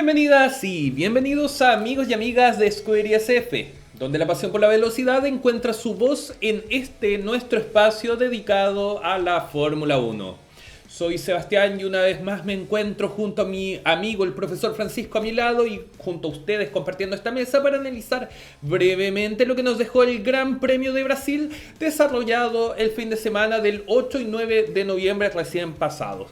Bienvenidas y bienvenidos a amigos y amigas de Scuderia SF, donde la pasión por la velocidad encuentra su voz en este nuestro espacio dedicado a la Fórmula 1. Soy Sebastián y una vez más me encuentro junto a mi amigo el profesor Francisco a mi lado y junto a ustedes compartiendo esta mesa para analizar brevemente lo que nos dejó el Gran Premio de Brasil desarrollado el fin de semana del 8 y 9 de noviembre recién pasados.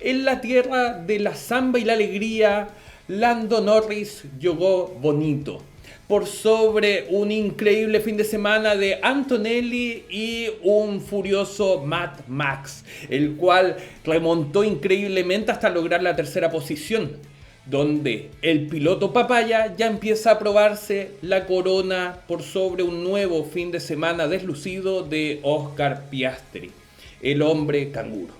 En la tierra de la samba y la alegría, Lando Norris jugó bonito, por sobre un increíble fin de semana de Antonelli y un furioso Mad Max, el cual remontó increíblemente hasta lograr la tercera posición, donde el piloto Papaya ya empieza a probarse la corona por sobre un nuevo fin de semana deslucido de Oscar Piastri, el hombre canguro.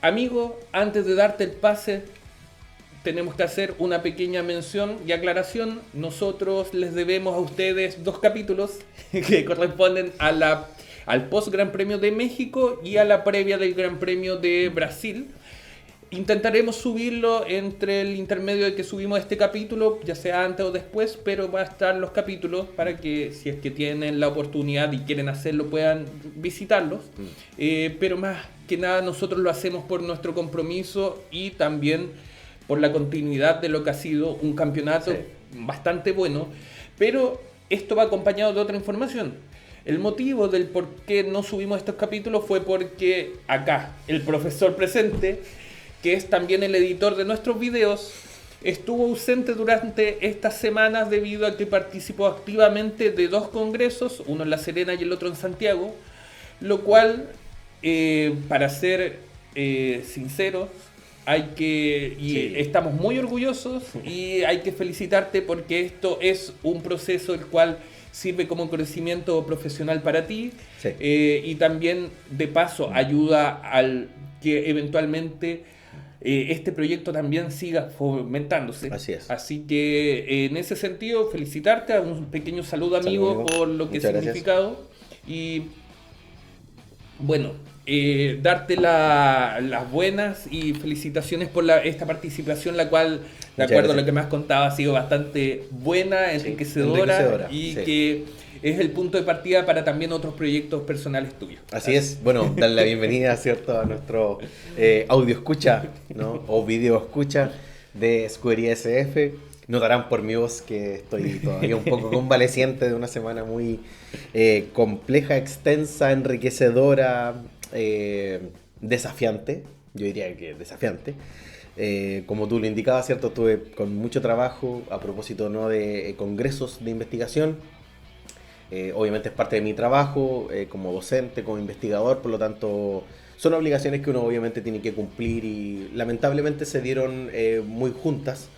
Amigo, antes de darte el pase, tenemos que hacer una pequeña mención y aclaración. Nosotros les debemos a ustedes 2 capítulos que corresponden al post Gran Premio de México y a la previa del Gran Premio de Brasil. Intentaremos subirlo entre el intermedio de que subimos este capítulo, ya sea antes o después, pero va a estar los capítulos para que si es que tienen la oportunidad y quieren hacerlo puedan visitarlos. Pero más que nada nosotros lo hacemos por nuestro compromiso y también por la continuidad de lo que ha sido un campeonato bastante bueno, pero esto va acompañado de otra información. El motivo del por qué no subimos estos capítulos fue porque acá el profesor presente, que es también el editor de nuestros videos, estuvo ausente durante estas semanas debido a que participó activamente de 2 congresos, uno en La Serena y el otro en Santiago, lo cual, para ser sinceros, estamos muy orgullosos y hay que felicitarte porque esto es un proceso el cual sirve como conocimiento profesional para ti, y también de paso ayuda al que eventualmente este proyecto también siga fomentándose. Así es. Así que en ese sentido felicitarte, a un pequeño saludo amigo por lo que ha significado y bueno, darte las buenas y felicitaciones por esta participación, la cual, de acuerdo a lo que me has contado, ha sido bastante buena, enriquecedora y que es el punto de partida para también otros proyectos personales tuyos. Así es. Bueno, darle la bienvenida, ¿cierto?, a nuestro audio escucha, ¿no?, o video escucha de Scuderia SF. Notarán por mi voz que estoy todavía un poco convaleciente de una semana muy compleja, extensa, enriquecedora, desafiante. Yo diría que desafiante. Como tú lo indicabas, ¿cierto?, estuve con mucho trabajo a propósito, ¿no?, de congresos de investigación. Obviamente es parte de mi trabajo como docente, como investigador, por lo tanto son obligaciones que uno obviamente tiene que cumplir y lamentablemente se dieron muy juntas.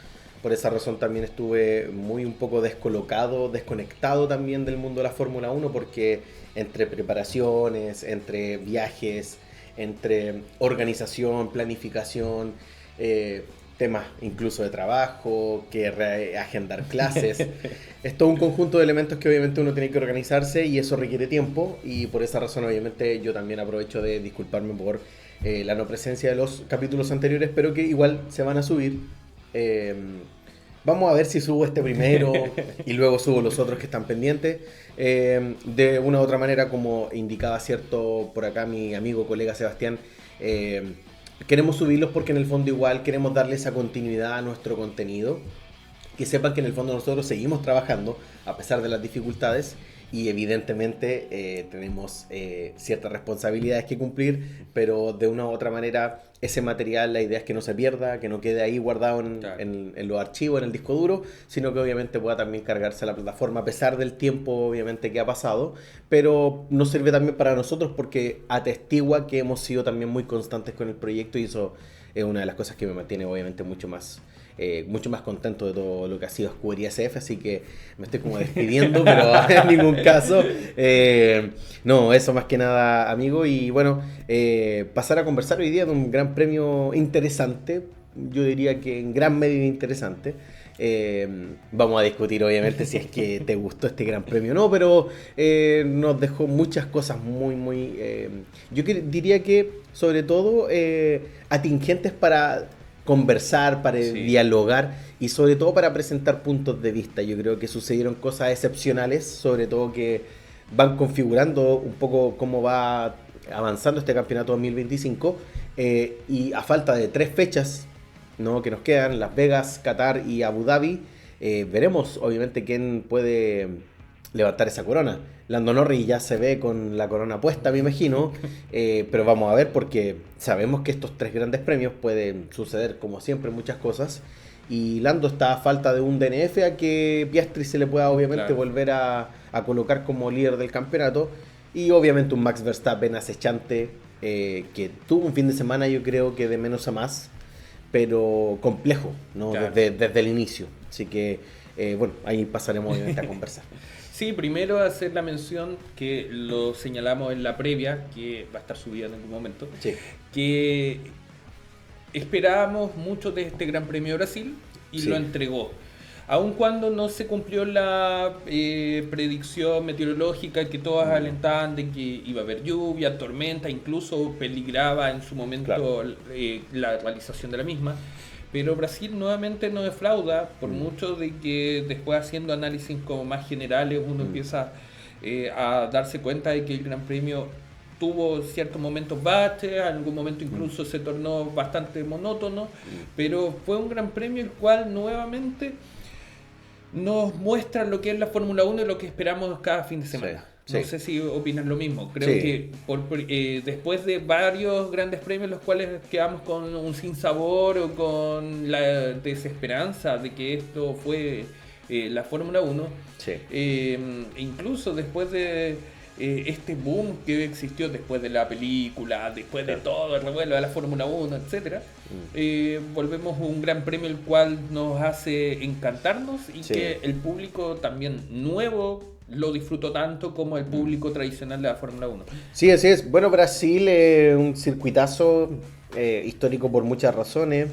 Por esa razón también estuve muy un poco desconectado también del mundo de la Fórmula 1, porque entre preparaciones, entre viajes, entre organización, planificación, temas incluso de trabajo, que agendar clases, es todo un conjunto de elementos que obviamente uno tiene que organizarse y eso requiere tiempo, y por esa razón obviamente yo también aprovecho de disculparme por la no presencia de los capítulos anteriores, pero que igual se van a subir. Vamos a ver si subo este primero y luego subo los otros que están pendientes. De una u otra manera, como indicaba cierto por acá mi amigo, colega Sebastián, queremos subirlos porque en el fondo igual queremos darle esa continuidad a nuestro contenido. Que sepan que en el fondo nosotros seguimos trabajando a pesar de las dificultades y evidentemente tenemos ciertas responsabilidades que cumplir, pero de una u otra manera ese material, la idea es que no se pierda, que no quede ahí guardado en los archivos, en el disco duro, sino que obviamente pueda también cargarse a la plataforma a pesar del tiempo obviamente que ha pasado, pero nos sirve también para nosotros porque atestigua que hemos sido también muy constantes con el proyecto y eso es una de las cosas que me mantiene obviamente mucho más contento de todo lo que ha sido Scuderia SF, así que me estoy como despidiendo, pero en ningún caso. No, eso más que nada, amigo, y bueno, pasar a conversar hoy día de un gran premio interesante, yo diría que en gran medida interesante. Vamos a discutir obviamente si es que te gustó este gran premio o no, pero nos dejó muchas cosas muy, yo diría que sobre todo atingentes para conversar, para Sí. dialogar y sobre todo para presentar puntos de vista. Yo creo que sucedieron cosas excepcionales, sobre todo que van configurando un poco cómo va avanzando este campeonato 2025 y a falta de 3 fechas, ¿no?, que nos quedan, Las Vegas, Qatar y Abu Dhabi, veremos obviamente quién puede levantar esa corona. Lando Norris ya se ve con la corona puesta, me imagino, pero vamos a ver porque sabemos que estos 3 grandes premios pueden suceder como siempre muchas cosas y Lando está a falta de un DNF a que Piastri se le pueda obviamente Claro. volver a colocar como líder del campeonato y obviamente un Max Verstappen acechante que tuvo un fin de semana yo creo que de menos a más, pero complejo, ¿no? Claro. Desde el inicio. Así que, bueno, ahí pasaremos obviamente a conversar. Sí, primero hacer la mención que lo señalamos en la previa, que va a estar subida en algún momento, Sí, que esperábamos mucho de este Gran Premio de Brasil y Sí. lo entregó. Aun cuando no se cumplió la predicción meteorológica que todas alentaban de que iba a haber lluvia, tormenta, incluso peligraba en su momento Claro. la realización de la misma. Pero Brasil nuevamente no defrauda, por mucho de que después haciendo análisis como más generales uno empieza a darse cuenta de que el Gran Premio tuvo ciertos momentos baches, en algún momento incluso se tornó bastante monótono, pero fue un Gran Premio el cual nuevamente nos muestra lo que es la Fórmula 1 y lo que esperamos cada fin de semana. Sí, No sí. sé si opinan lo mismo. Creo Sí. que después de varios grandes premios los cuales quedamos con un sinsabor o con la desesperanza de que esto fue la Fórmula 1, Sí. incluso después de este boom que existió después de la película, después de Claro. todo el revuelo de la Fórmula 1, etcétera, volvemos un gran premio el cual nos hace encantarnos y Sí. que el público también nuevo lo disfrutó tanto como el público tradicional de la Fórmula 1. Sí, así es. Bueno, Brasil es un circuitazo histórico por muchas razones.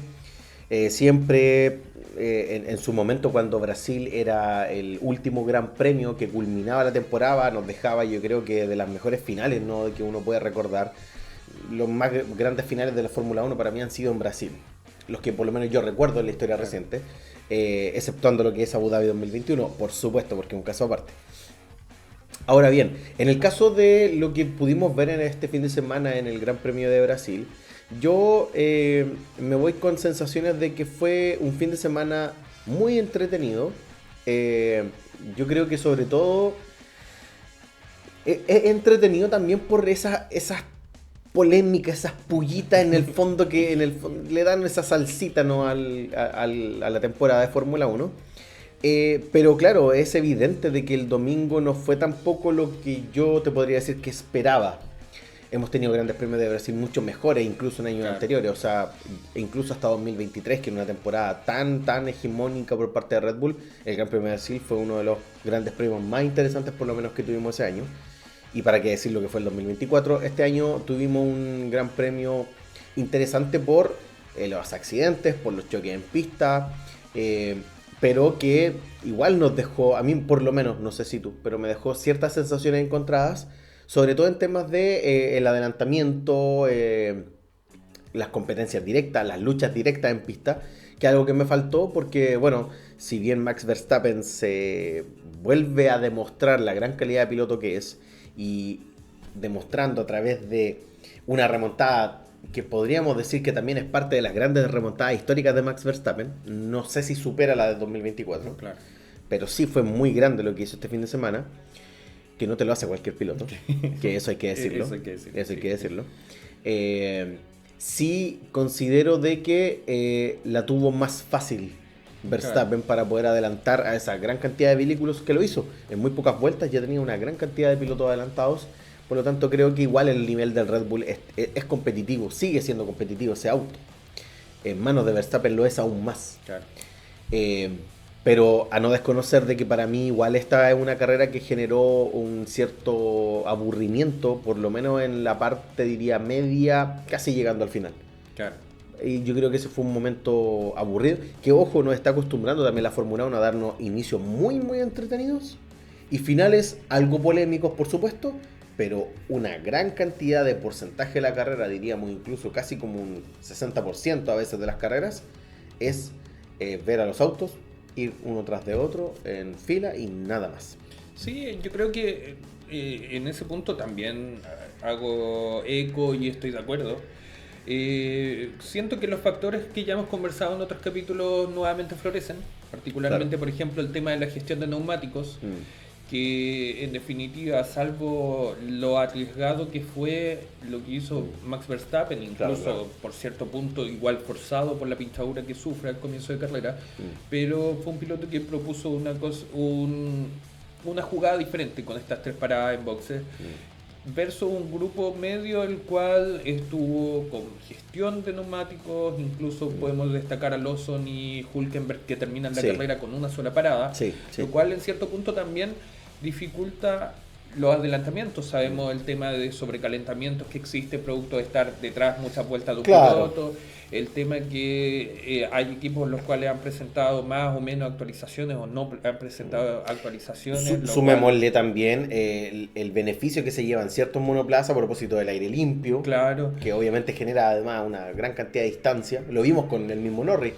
Siempre en su momento cuando Brasil era el último gran premio que culminaba la temporada, nos dejaba yo creo que de las mejores finales, ¿no?, que uno puede recordar. Los más grandes finales de la Fórmula 1 para mí han sido en Brasil. Los que por lo menos yo recuerdo en la historia reciente, exceptuando lo que es Abu Dhabi 2021, por supuesto, porque es un caso aparte. Ahora bien, en el caso de lo que pudimos ver en este fin de semana en el Gran Premio de Brasil, yo me voy con sensaciones de que fue un fin de semana muy entretenido. Yo creo que sobre todo es entretenido también por esas polémicas, esas pullitas en el fondo que le dan esa salsita, ¿no?, a la temporada de Fórmula 1. Pero claro, es evidente de que el domingo no fue tampoco lo que yo te podría decir que esperaba. Hemos tenido grandes premios de Brasil mucho mejores, incluso en años Claro. anteriores, o sea, incluso hasta 2023, que en una temporada tan hegemónica por parte de Red Bull, el Gran Premio de Brasil fue uno de los grandes premios más interesantes por lo menos que tuvimos ese año. Y para qué decir lo que fue el 2024, este año tuvimos un gran premio interesante por los accidentes, por los choques en pista, pero que igual nos dejó, a mí por lo menos, no sé si tú, pero me dejó ciertas sensaciones encontradas, sobre todo en temas de el adelantamiento, las competencias directas, las luchas directas en pista, que es algo que me faltó porque, bueno, si bien Max Verstappen se vuelve a demostrar la gran calidad de piloto que es, y demostrando a través de una remontada que podríamos decir que también es parte de las grandes remontadas históricas de Max Verstappen, no sé si supera la de 2024, Claro. pero sí fue muy grande lo que hizo este fin de semana, que no te lo hace cualquier piloto, que eso hay que decirlo. Eso hay que decirlo, Eso hay sí. que decirlo. Sí considero de que la tuvo más fácil Verstappen para poder adelantar a esa gran cantidad de vehículos que lo hizo. En muy pocas vueltas ya tenía una gran cantidad de pilotos adelantados. Por lo tanto, creo que igual el nivel del Red Bull es competitivo, sigue siendo competitivo ese auto. En manos de Verstappen lo es aún más. Claro. Pero a no desconocer de que para mí igual esta es una carrera que generó un cierto aburrimiento, por lo menos en la parte, diría, media, casi llegando al final. Claro. Y yo creo que ese fue un momento aburrido, que ojo, nos está acostumbrando también la Fórmula 1 a darnos inicios muy entretenidos y finales algo polémicos, por supuesto, pero una gran cantidad de porcentaje de la carrera, diríamos incluso casi como un 60% a veces de las carreras, es ver a los autos, ir uno tras de otro en fila y nada más. Sí, yo creo que en ese punto también hago eco y estoy de acuerdo. Siento que los factores que ya hemos conversado en otros capítulos nuevamente florecen, particularmente, claro, por ejemplo, el tema de la gestión de neumáticos, que en definitiva, salvo lo arriesgado que fue lo que hizo Max Verstappen, incluso claro, por cierto punto igual forzado por la pinchadura que sufre al comienzo de carrera, pero fue un piloto que propuso una jugada diferente con estas 3 paradas en boxes, versus un grupo medio el cual estuvo con gestión de neumáticos, incluso podemos destacar a Lawson y Hülkenberg que terminan la carrera con una sola parada, lo cual en cierto punto también dificulta los adelantamientos. Sabemos el tema de sobrecalentamientos que existe producto de estar detrás muchas vueltas de un piloto, el tema que hay equipos los cuales han presentado más o menos actualizaciones o no han presentado actualizaciones. Sumémosle también el beneficio que se lleva en ciertos monoplazas a propósito del aire limpio, claro, que obviamente genera además una gran cantidad de distancia. Lo vimos con el mismo Norris.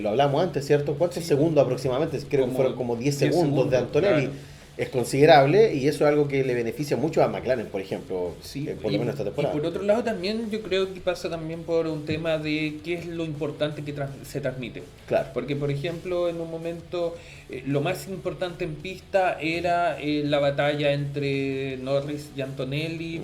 Lo hablamos antes, ¿cierto? ¿Cuántos segundos aproximadamente? Creo que fueron como 10 segundos de Antonelli. Claro. Es considerable y eso es algo que le beneficia mucho a McLaren, por ejemplo, por lo menos esta temporada. Y por otro lado también yo creo que pasa también por un tema de qué es lo importante que se transmite. Claro. Porque, por ejemplo, en un momento lo más importante en pista era la batalla entre Norris y Antonelli,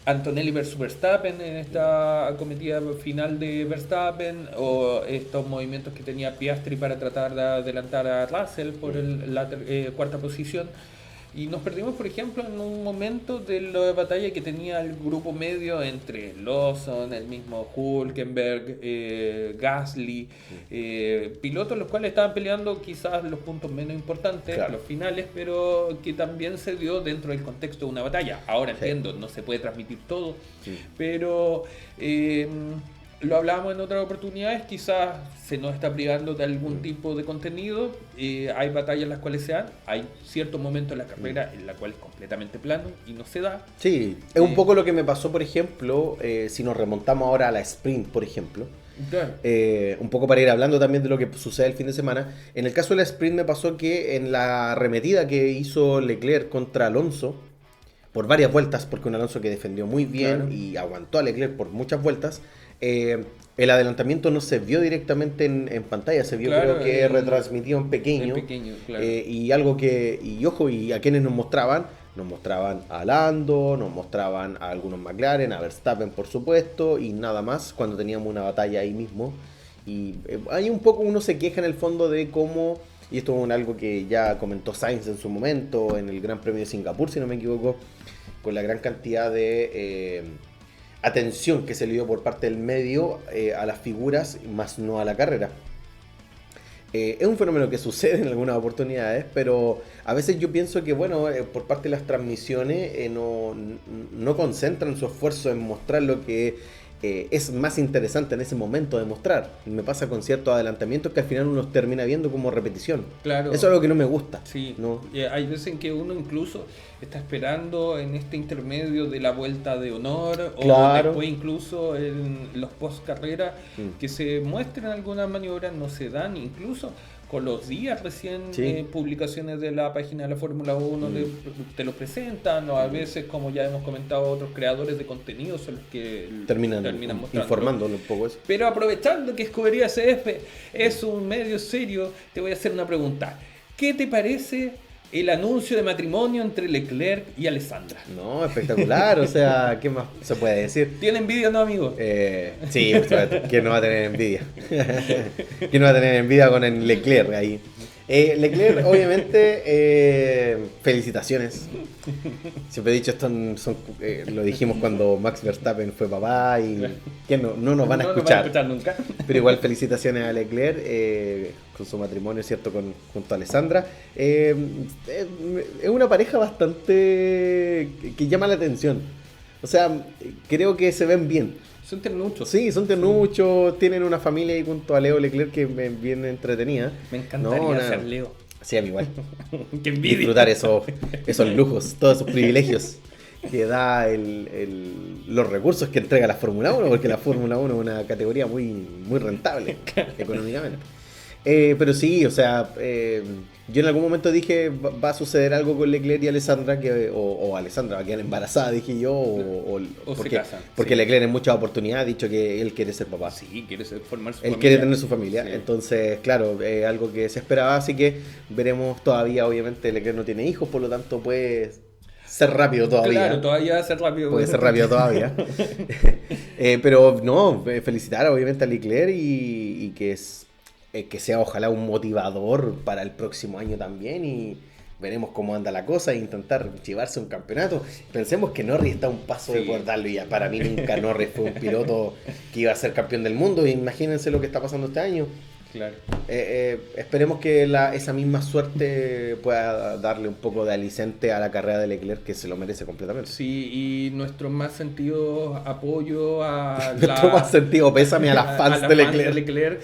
Antonelli versus Verstappen en esta acometida final de Verstappen, o estos movimientos que tenía Piastri para tratar de adelantar a Russell por la cuarta posición. Y nos perdimos, por ejemplo, en un momento de la batalla que tenía el grupo medio entre Lawson, el mismo Hülkenberg, Gasly, pilotos los cuales estaban peleando quizás los puntos menos importantes, claro, los finales, pero que también se dio dentro del contexto de una batalla. Ahora entiendo, no se puede transmitir todo, pero lo hablábamos en otras oportunidades, quizás se nos está privando de algún tipo de contenido, hay batallas en las cuales se dan, hay ciertos momentos en la carrera en la cual es completamente plano y no se da. Sí, es un poco lo que me pasó, por ejemplo, si nos remontamos ahora a la sprint, por ejemplo, claro, un poco para ir hablando también de lo que sucede el fin de semana. En el caso de la sprint me pasó que en la arremetida que hizo Leclerc contra Alonso, por varias vueltas, porque un Alonso que defendió muy bien, claro, y aguantó a Leclerc por muchas vueltas, el adelantamiento no se vio directamente en pantalla, se vio, claro, creo que retransmitido en pequeño, claro, y algo que, y ojo, y a quienes nos mostraban a Lando, nos mostraban a algunos McLaren, a Verstappen por supuesto, y nada más, cuando teníamos una batalla ahí mismo. Y hay un poco, uno se queja en el fondo de cómo, y esto es algo que ya comentó Sainz en su momento en el Gran Premio de Singapur, si no me equivoco, con la gran cantidad de atención que se le dio por parte del medio a las figuras, más no a la carrera. Es un fenómeno que sucede en algunas oportunidades, pero a veces yo pienso que, bueno, por parte de las transmisiones no concentran su esfuerzo en mostrar lo que es más interesante en ese momento de mostrar. Me pasa con ciertos adelantamientos que al final uno termina viendo como repetición. Claro. Eso es algo que no me gusta. Sí, ¿no? Hay veces en que uno incluso está esperando en este intermedio de la vuelta de honor, claro, o después incluso en los post carrera que se muestren algunas maniobras, no se dan, incluso con los días recién publicaciones de la página de la Fórmula 1 te lo presentan, o a veces, como ya hemos comentado, otros creadores de contenido son los que terminan informándolo un poco eso. Pero aprovechando que Escudería CF es un medio serio, te voy a hacer una pregunta. ¿Qué te parece el anuncio de matrimonio entre Leclerc y Alessandra? No, espectacular, o sea, ¿qué más se puede decir? ¿Tiene envidia o no, amigo? Sí, ¿quién no va a tener envidia? ¿Quién no va a tener envidia con el Leclerc ahí? Leclerc, obviamente, felicitaciones. Siempre he dicho, esto lo dijimos cuando Max Verstappen fue papá y que no nos van a escuchar. No van a escuchar nunca. Pero igual felicitaciones a Leclerc con su matrimonio, ¿cierto? Junto a Alessandra. Es una pareja bastante que llama la atención. O sea, creo que se ven bien. Son ternuchos. Sí, son ternuchos, tienen una familia ahí junto a Leo Leclerc que me bien entretenida. Me encantaría ser Leo. Sí, a mí igual. ¡Qué envidia! Disfrutar esos lujos, todos esos privilegios que da los recursos que entrega la Fórmula 1, porque la Fórmula 1 es una categoría muy, muy rentable económicamente. Pero sí, o sea, yo en algún momento dije va a suceder algo con Leclerc y Alessandra, o Alessandra va a quedar embarazada, dije yo, O porque, se casan. porque Sí. Leclerc en muchas oportunidades ha dicho que él quiere ser papá. Sí, quiere formar su Él familia. quiere tener su familia, Sí. entonces, claro, algo que se esperaba, así que veremos todavía, obviamente Leclerc no tiene hijos, por lo tanto puede ser rápido todavía. Claro, todavía va a ser rápido. Puede ser rápido todavía. Pero no, felicitar obviamente a Leclerc y que sea ojalá un motivador para el próximo año también y veremos cómo anda la cosa e intentar llevarse un campeonato. Pensemos que Norris está a un paso de Sí. poder darlo y ya. Para mí nunca Norris fue un piloto que iba a ser campeón del mundo. Imagínense lo que está pasando este año. Claro. Esperemos que esa misma suerte pueda darle un poco de aliciente a la carrera de Leclerc, que se lo merece completamente. Sí, y nuestro más sentido apoyo a Nuestro más sentido pésame a las fans de Leclerc.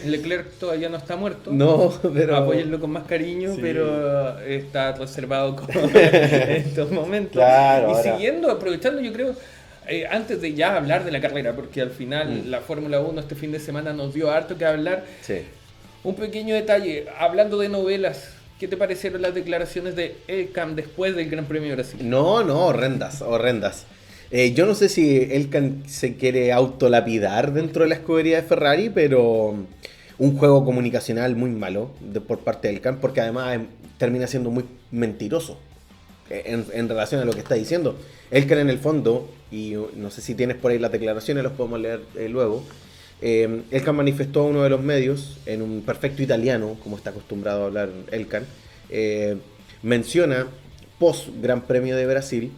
Leclerc todavía no está muerto. No, pero... Apóyenlo con más cariño, Sí. pero está reservado en estos momentos. Claro, Y ahora- siguiendo, aprovechando, yo creo, antes de ya hablar de la carrera, porque al final la Fórmula 1 este fin de semana nos dio harto que hablar. Sí. Un pequeño detalle, hablando de novelas, ¿qué te parecieron las declaraciones de Elkan después del Gran Premio de Brasil? No, horrendas. Yo no sé si Elkan se quiere autolapidar dentro de la escudería de Ferrari, pero un juego comunicacional muy malo por parte de Elkan, porque además termina siendo muy mentiroso en relación a lo que está diciendo. Elkan en el fondo, y no sé si tienes por ahí las declaraciones, los podemos leer luego. Elkan manifestó a uno de los medios, en un perfecto italiano, como está acostumbrado a hablar Elkan, menciona post Gran Premio de Brasil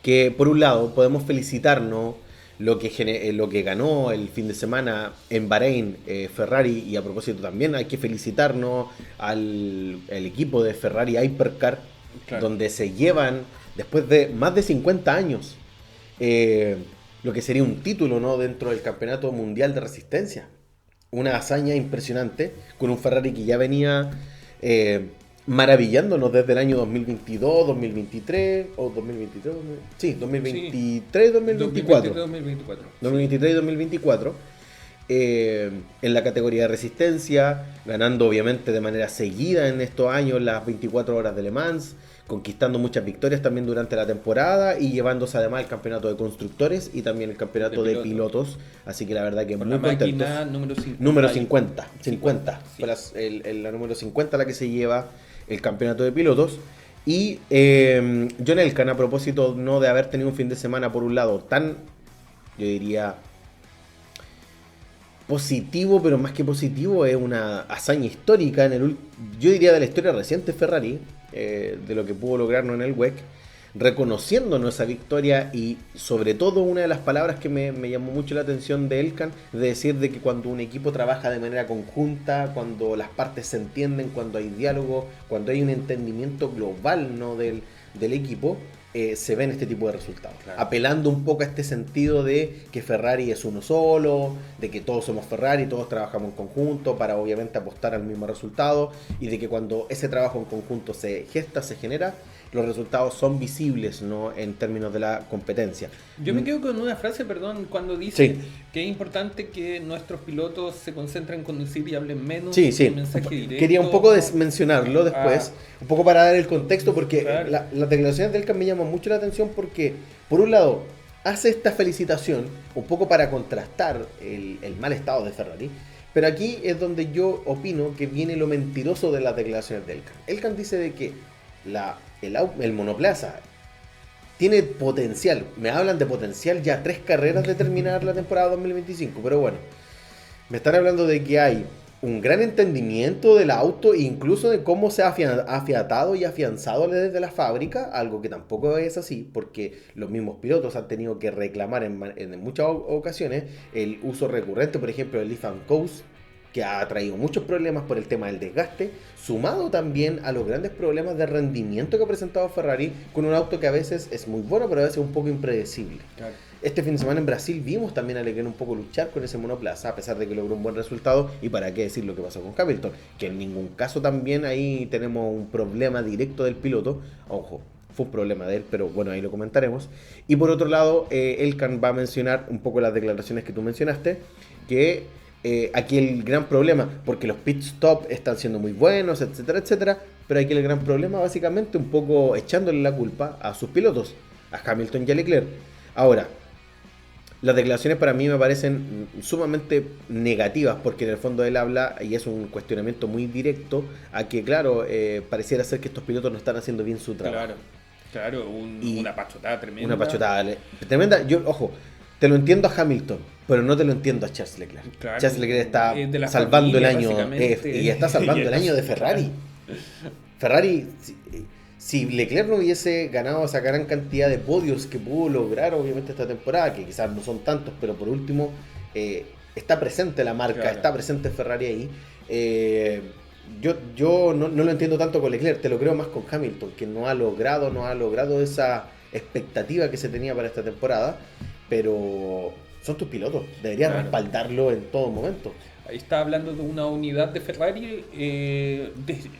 que por un lado podemos felicitarnos lo que ganó el fin de semana en Bahrein Ferrari, y a propósito también hay que felicitarnos al equipo de Ferrari Hypercar, Claro. donde se llevan después de más de 50 años lo que sería un título, ¿no?, dentro del Campeonato Mundial de Resistencia. Una hazaña impresionante con un Ferrari que ya venía maravillándonos desde el año 2022, 2023 o 2023, sí, 2023, 2024. 2024. 2023 y 2024, en la categoría de resistencia, ganando obviamente de manera seguida en estos años las 24 horas de Le Mans, conquistando muchas victorias también durante la temporada y llevándose además el campeonato de constructores y también el campeonato De de pilotos, así que la verdad que Por muy la máquina contentos. número 50. Número 50, 50. Sí. Fue la número 50 la que se lleva el campeonato de pilotos. Y John Elkann, a propósito no de haber tenido un fin de semana por un lado tan, yo diría, positivo, pero más que positivo es una hazaña histórica yo diría de la historia reciente Ferrari, de lo que pudo lograrnos en el WEC, reconociéndonos esa victoria, y sobre todo una de las palabras que me llamó mucho la atención de Elkann, de decir de que cuando un equipo trabaja de manera conjunta, cuando las partes se entienden, cuando hay diálogo, cuando hay un entendimiento global, ¿no?, del equipo, se ven este tipo de resultados. Claro. Apelando un poco a este sentido de que Ferrari es uno solo, de que todos somos Ferrari, todos trabajamos en conjunto para obviamente apostar al mismo resultado, y de que cuando ese trabajo en conjunto se gesta, se genera, los resultados son visibles, ¿no?, en términos de la competencia. Yo me quedo con una frase, perdón, cuando dice Sí. que es importante que nuestros pilotos se concentren en conducir y hablen menos. Sí, sí. Un mensaje directo. Quería un poco mencionarlo después, un poco para dar el contexto, porque Claro. las declaraciones del Elkann me llaman mucho la atención porque, por un lado, hace esta felicitación un poco para contrastar el mal estado de Ferrari, pero aquí es donde yo opino que viene lo mentiroso de las declaraciones de Elkann. Elkann dice de que el monoplaza tiene potencial. Me hablan de potencial ya 3 carreras de terminar la temporada 2025, pero bueno, me están hablando de que hay un gran entendimiento del auto, incluso de cómo se ha afiatado y afianzado desde la fábrica, algo que tampoco es así, porque los mismos pilotos han tenido que reclamar en muchas ocasiones el uso recurrente, por ejemplo, del Lift and Coast, que ha traído muchos problemas por el tema del desgaste, sumado también a los grandes problemas de rendimiento que ha presentado Ferrari con un auto que a veces es muy bueno, pero a veces un poco impredecible. Claro. Este fin de semana en Brasil vimos también a Leclerc un poco luchar con ese monoplaza, a pesar de que logró un buen resultado, y para qué decir lo que pasó con Hamilton, que en ningún caso también ahí tenemos un problema directo del piloto, ojo, fue un problema de él, pero bueno, ahí lo comentaremos. Y por otro lado, Elkan va a mencionar un poco las declaraciones que tú mencionaste, que aquí el gran problema, porque los pit stop están siendo muy buenos, etcétera, etcétera, pero aquí el gran problema básicamente un poco echándole la culpa a sus pilotos, a Hamilton y a Leclerc. Ahora, las declaraciones para mí me parecen sumamente negativas, porque en el fondo él habla, y es un cuestionamiento muy directo, a que claro, pareciera ser que estos pilotos no están haciendo bien su trabajo. Claro, una pachotada tremenda. Una pachotada tremenda. Yo, ojo, te lo entiendo a Hamilton, pero no te lo entiendo a Charles Leclerc. Claro, Charles Leclerc está salvando el año y está salvando el año de Ferrari. Ferrari, si Leclerc no hubiese ganado esa gran cantidad de podios que pudo lograr obviamente esta temporada, que quizás no son tantos, pero por último está presente la marca, claro. Está presente Ferrari ahí. Yo no lo entiendo tanto con Leclerc, te lo creo más con Hamilton, que no ha logrado esa expectativa que se tenía para esta temporada, pero son tus pilotos, deberías respaldarlo en todo momento. Ahí está hablando de una unidad de Ferrari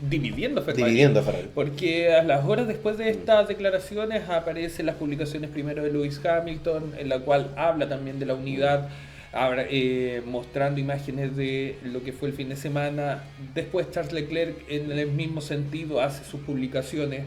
dividiendo Ferrari. Porque a las horas después de estas declaraciones aparecen las publicaciones primero de Lewis Hamilton, en la cual habla también de la unidad, mostrando imágenes de lo que fue el fin de semana. Después Charles Leclerc en el mismo sentido hace sus publicaciones,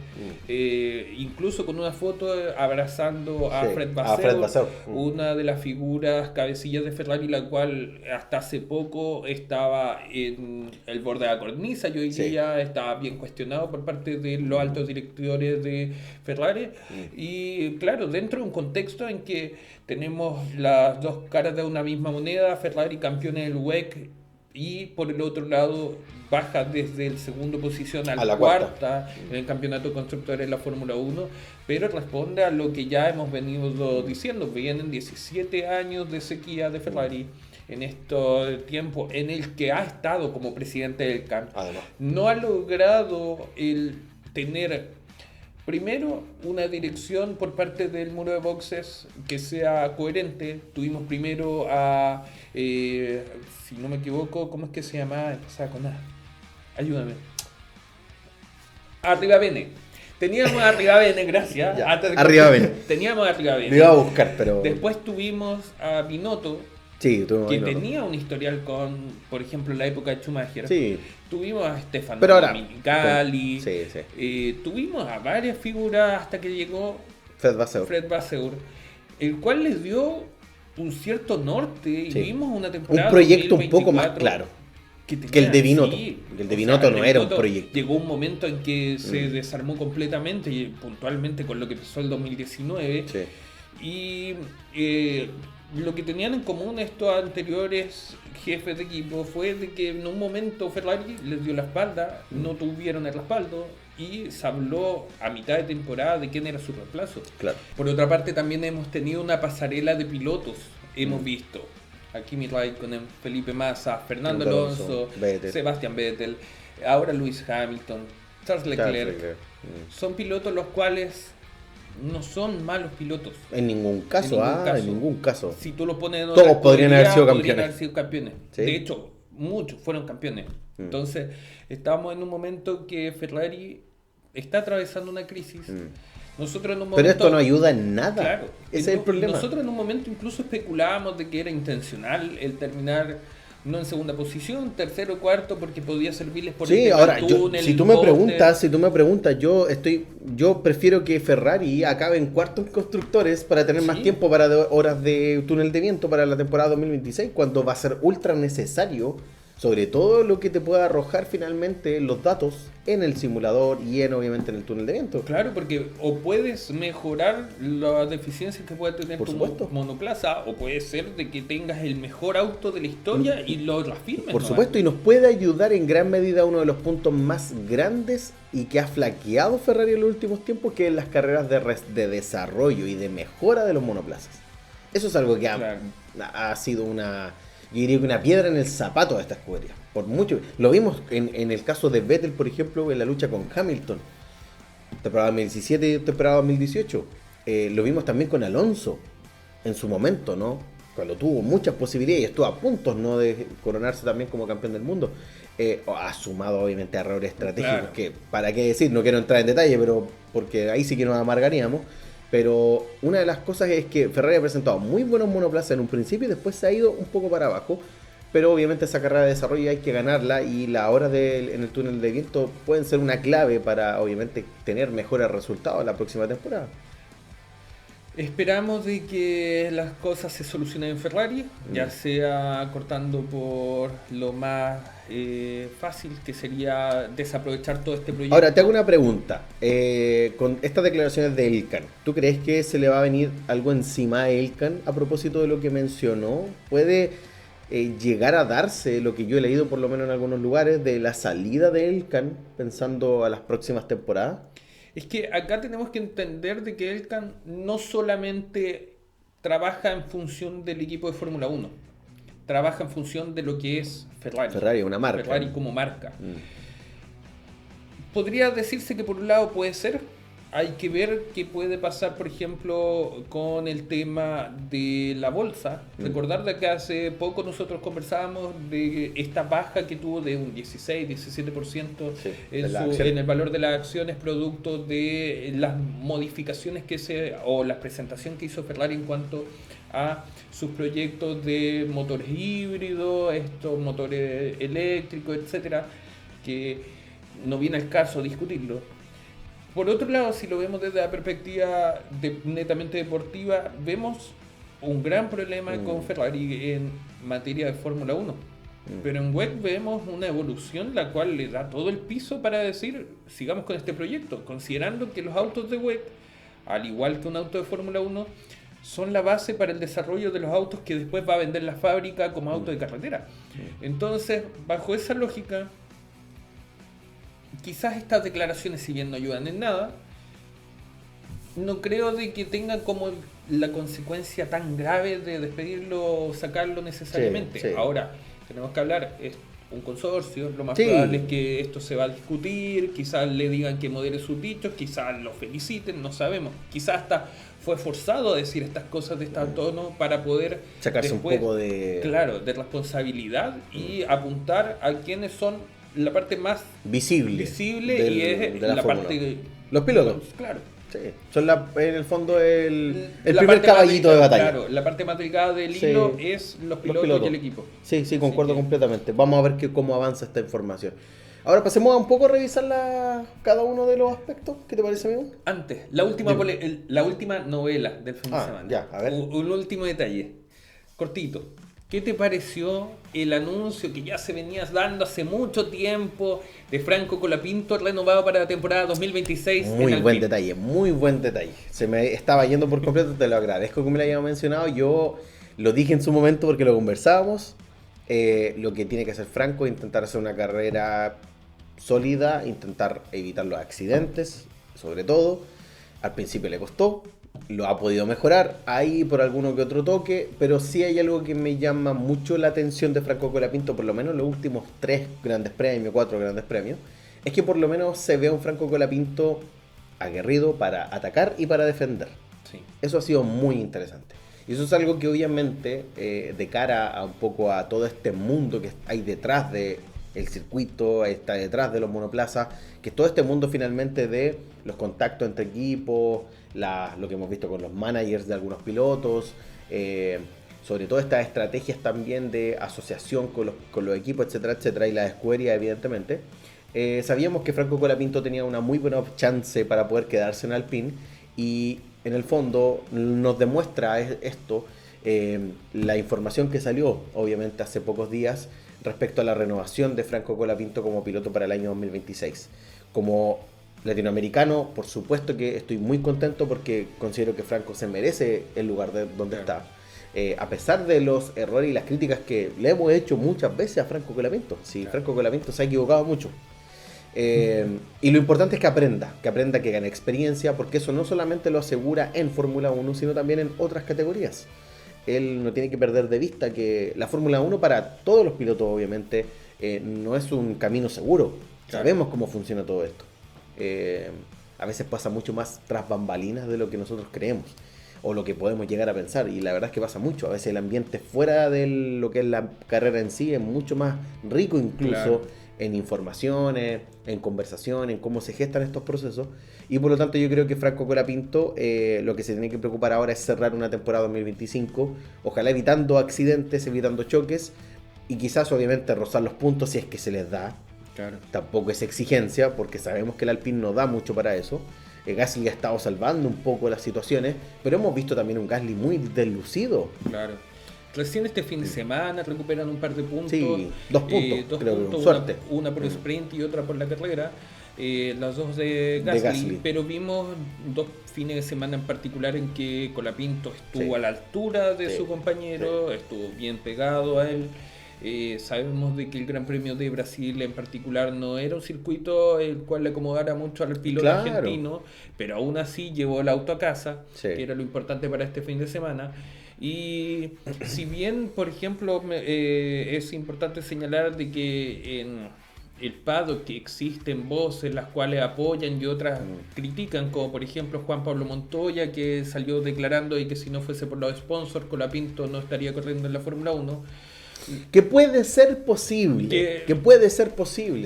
incluso con una foto abrazando a Fred Vasseur, una de las figuras cabecillas de Ferrari, la cual hasta hace poco estaba en el borde de la cornisa, yo diría, estaba bien cuestionado por parte de los altos directores de Ferrari. Y claro, dentro de un contexto en que tenemos las dos caras de una misma moneda, Ferrari campeón en el WEC y por el otro lado baja desde el segundo posición a la cuarta en el campeonato de constructores de la Fórmula 1, pero responde a lo que ya hemos venido diciendo, vienen 17 años de sequía de Ferrari. En este tiempo en el que ha estado como presidente del CAN, no ha logrado el tener primero una dirección por parte del muro de boxes que sea coherente. Tuvimos primero a, si no me equivoco, ¿cómo es que se llama? Ayúdame. Arribavene. Teníamos a Arribavene, gracias. Arribavene. Teníamos a Arribavene. Me iba a buscar, pero... Después tuvimos a Binotto, que tenía un historial con, por ejemplo, la época de Schumacher. Sí. Tuvimos a Stefano Domenicali. Tuvimos a varias figuras hasta que llegó Fred Vasseur, el cual les dio un cierto norte y vimos una temporada. Un proyecto un poco más claro que el de Binotto. El de Binotto no era un proyecto. Llegó un momento en que se desarmó completamente y puntualmente con lo que pasó el 2019. Y lo que tenían en común estos anteriores jefes de equipo fue de que en un momento Ferrari les dio la espalda, no tuvieron el respaldo y se habló a mitad de temporada de quién era su reemplazo. Claro. Por otra parte también hemos tenido una pasarela de pilotos, hemos visto a Kimi Raikkonen, Felipe Massa, Fernando Alonso, Sebastian Vettel, ahora Lewis Hamilton, Charles Leclerc. Son pilotos los cuales no son malos pilotos. En ningún caso, en ningún caso. Si tú lo pones en otra todos podrían haber sido campeones. ¿Sí? De hecho, muchos fueron campeones. Entonces, estamos en un momento que Ferrari está atravesando una crisis. Nosotros en un momento, pero esto no ayuda en nada. Claro, ese es el problema. Nosotros en un momento incluso especulábamos de que era intencional el terminar no en segunda posición, tercero o cuarto, porque podía servirles por el ahora, si tú me preguntas, yo prefiero que Ferrari acabe en cuarto en constructores para tener más tiempo para horas de túnel de viento para la temporada 2026, cuando va a ser ultra necesario, sobre todo lo que te pueda arrojar finalmente los datos en el simulador y obviamente en el túnel de viento. Claro, porque o puedes mejorar las deficiencias que puede tener tu monoplaza, o puede ser de que tengas el mejor auto de la historia y lo afirmes. Por supuesto, y nos puede ayudar en gran medida uno de los puntos más grandes y que ha flaqueado Ferrari en los últimos tiempos, que es las carreras de desarrollo y de mejora de los monoplazas. Eso es algo que ha sido una... yo diría que una piedra en el zapato de esta escudería. Por mucho. Lo vimos en el caso de Vettel, por ejemplo, en la lucha con Hamilton. Temporada 2017 y temporada 2018. Lo vimos también con Alonso en su momento, ¿no? Cuando tuvo muchas posibilidades y estuvo a puntos, ¿no?, de coronarse también como campeón del mundo. Ha sumado obviamente errores estratégicos, claro, que para qué decir, no quiero entrar en detalle, pero porque ahí sí que nos amargaríamos. Pero una de las cosas es que Ferrari ha presentado muy buenos monoplazas en un principio y después se ha ido un poco para abajo. Pero obviamente esa carrera de desarrollo hay que ganarla y las horas en el túnel de viento pueden ser una clave para obviamente tener mejores resultados la próxima temporada. Esperamos de que las cosas se solucionen en Ferrari, ya sea cortando por lo más fácil, que sería desaprovechar todo este proyecto. Ahora, te hago una pregunta. Con estas declaraciones de Elkann, ¿tú crees que se le va a venir algo encima a Elkann a propósito de lo que mencionó? ¿Puede llegar a darse lo que yo he leído por lo menos en algunos lugares de la salida de Elkann pensando a las próximas temporadas? Es que acá tenemos que entender de que Elkann no solamente trabaja en función del equipo de Fórmula 1, trabaja en función de lo que es Ferrari. Ferrari, una marca. Ferrari como marca. Podría decirse que por un lado puede ser, hay que ver qué puede pasar, por ejemplo, con el tema de la bolsa. Recordar de que hace poco nosotros conversábamos de esta baja que tuvo de un 16-17% sí, en el valor de las acciones, producto de las modificaciones o la presentación que hizo Ferrari en cuanto a sus proyectos de motores híbridos, estos motores eléctricos, etcétera, que no viene al caso discutirlo. Por otro lado, si lo vemos desde la perspectiva netamente deportiva, vemos un gran problema con Ferrari en materia de Fórmula 1. Pero en WEC vemos una evolución la cual le da todo el piso para decir, sigamos con este proyecto, considerando que los autos de WEC, al igual que un auto de Fórmula 1, son la base para el desarrollo de los autos que después va a vender la fábrica como auto de carretera. Entonces, bajo esa lógica, quizás estas declaraciones, si bien no ayudan en nada, no creo de que tengan como la consecuencia tan grave de despedirlo o sacarlo necesariamente. Sí. Ahora, tenemos que hablar, es un consorcio, lo más probable es que esto se va a discutir, quizás le digan que modere sus dichos, quizás lo feliciten, no sabemos. Quizás hasta fue forzado a decir estas cosas de este tono para poder sacarse después, un poco de... Claro, de responsabilidad y apuntar a quienes son la parte más visible y es de la parte... Los pilotos. Claro. Sí, son en el fondo el primer caballito de batalla. Claro, la parte más delgada del hilo es los pilotos y el equipo. Sí, concuerdo completamente. Vamos a ver cómo avanza esta información. Ahora pasemos a un poco a revisar cada uno de los aspectos. ¿Qué te parece, amigo? Antes, la última novela del fin de semana. Ya, a ver. Un último detalle. Cortito. ¿Qué te pareció el anuncio que ya se venía dando hace mucho tiempo de Franco Colapinto renovado para la temporada 2026? Muy buen detalle, muy buen detalle. Se me estaba yendo por completo, te lo agradezco que me lo hayas mencionado. Yo lo dije en su momento porque lo conversábamos. Lo que tiene que hacer Franco es intentar hacer una carrera sólida, intentar evitar los accidentes, sobre todo. Al principio le costó. Lo ha podido mejorar ahí por alguno que otro toque, pero sí hay algo que me llama mucho la atención de Franco Colapinto, por lo menos en los últimos 4 grandes premios, es que por lo menos se ve a un Franco Colapinto aguerrido para atacar y para defender. Sí. Eso ha sido muy interesante. Y eso es algo que obviamente de cara a un poco a todo este mundo que hay detrás del circuito, está detrás de los monoplazas, que todo este mundo finalmente de los contactos entre equipos, lo que hemos visto con los managers de algunos pilotos, sobre todo estas estrategias también de asociación con los equipos, etcétera, etcétera, y la escudería evidentemente. Sabíamos que Franco Colapinto tenía una muy buena chance para poder quedarse en Alpine y en el fondo nos demuestra esto la información que salió obviamente hace pocos días respecto a la renovación de Franco Colapinto como piloto para el año 2026. Como latinoamericano, por supuesto que estoy muy contento porque considero que Franco se merece el lugar donde está. A pesar de los errores y las críticas que le hemos hecho muchas veces a Franco Colapinto. Sí, Franco Colapinto se ha equivocado mucho. Y lo importante es que aprenda, que gane experiencia, porque eso no solamente lo asegura en Fórmula 1, sino también en otras categorías. él no tiene que perder de vista que la Fórmula 1 para todos los pilotos obviamente no es un camino seguro. Claro. Sabemos cómo funciona todo esto. A veces pasa mucho más tras bambalinas de lo que nosotros creemos o lo que podemos llegar a pensar, y la verdad es que pasa mucho. A veces el ambiente fuera de lo que es la carrera en sí es mucho más rico, incluso claro, en informaciones, en conversación, en cómo se gestan estos procesos, y por lo tanto yo creo que Franco Colapinto lo que se tiene que preocupar ahora es cerrar una temporada 2025, ojalá evitando accidentes, evitando choques, y quizás obviamente rozar los puntos si es que se les da. Claro. Tampoco es exigencia, porque sabemos que el Alpine no da mucho para eso. Gasly ha estado salvando un poco las situaciones, pero hemos visto también un Gasly muy deslucido. Claro. Recién este fin de semana recuperan un par de puntos. Sí, 2 puntos, dos creo, puntos, suerte. Una por sprint y otra por la carrera. Las dos de Gasly, pero vimos 2 fines de semana en particular en que Colapinto estuvo a la altura de su compañero, estuvo bien pegado a él. Sabemos de que el Gran Premio de Brasil en particular no era un circuito el cual le acomodara mucho al piloto argentino, pero aún así llevó el auto a casa, que era lo importante para este fin de semana. Y si bien, por ejemplo, es importante señalar de que en el paddock que existen voces las cuales apoyan y otras critican, como por ejemplo Juan Pablo Montoya, que salió declarando y que si no fuese por los sponsors Colapinto no estaría corriendo en la Fórmula 1. Que puede ser posible,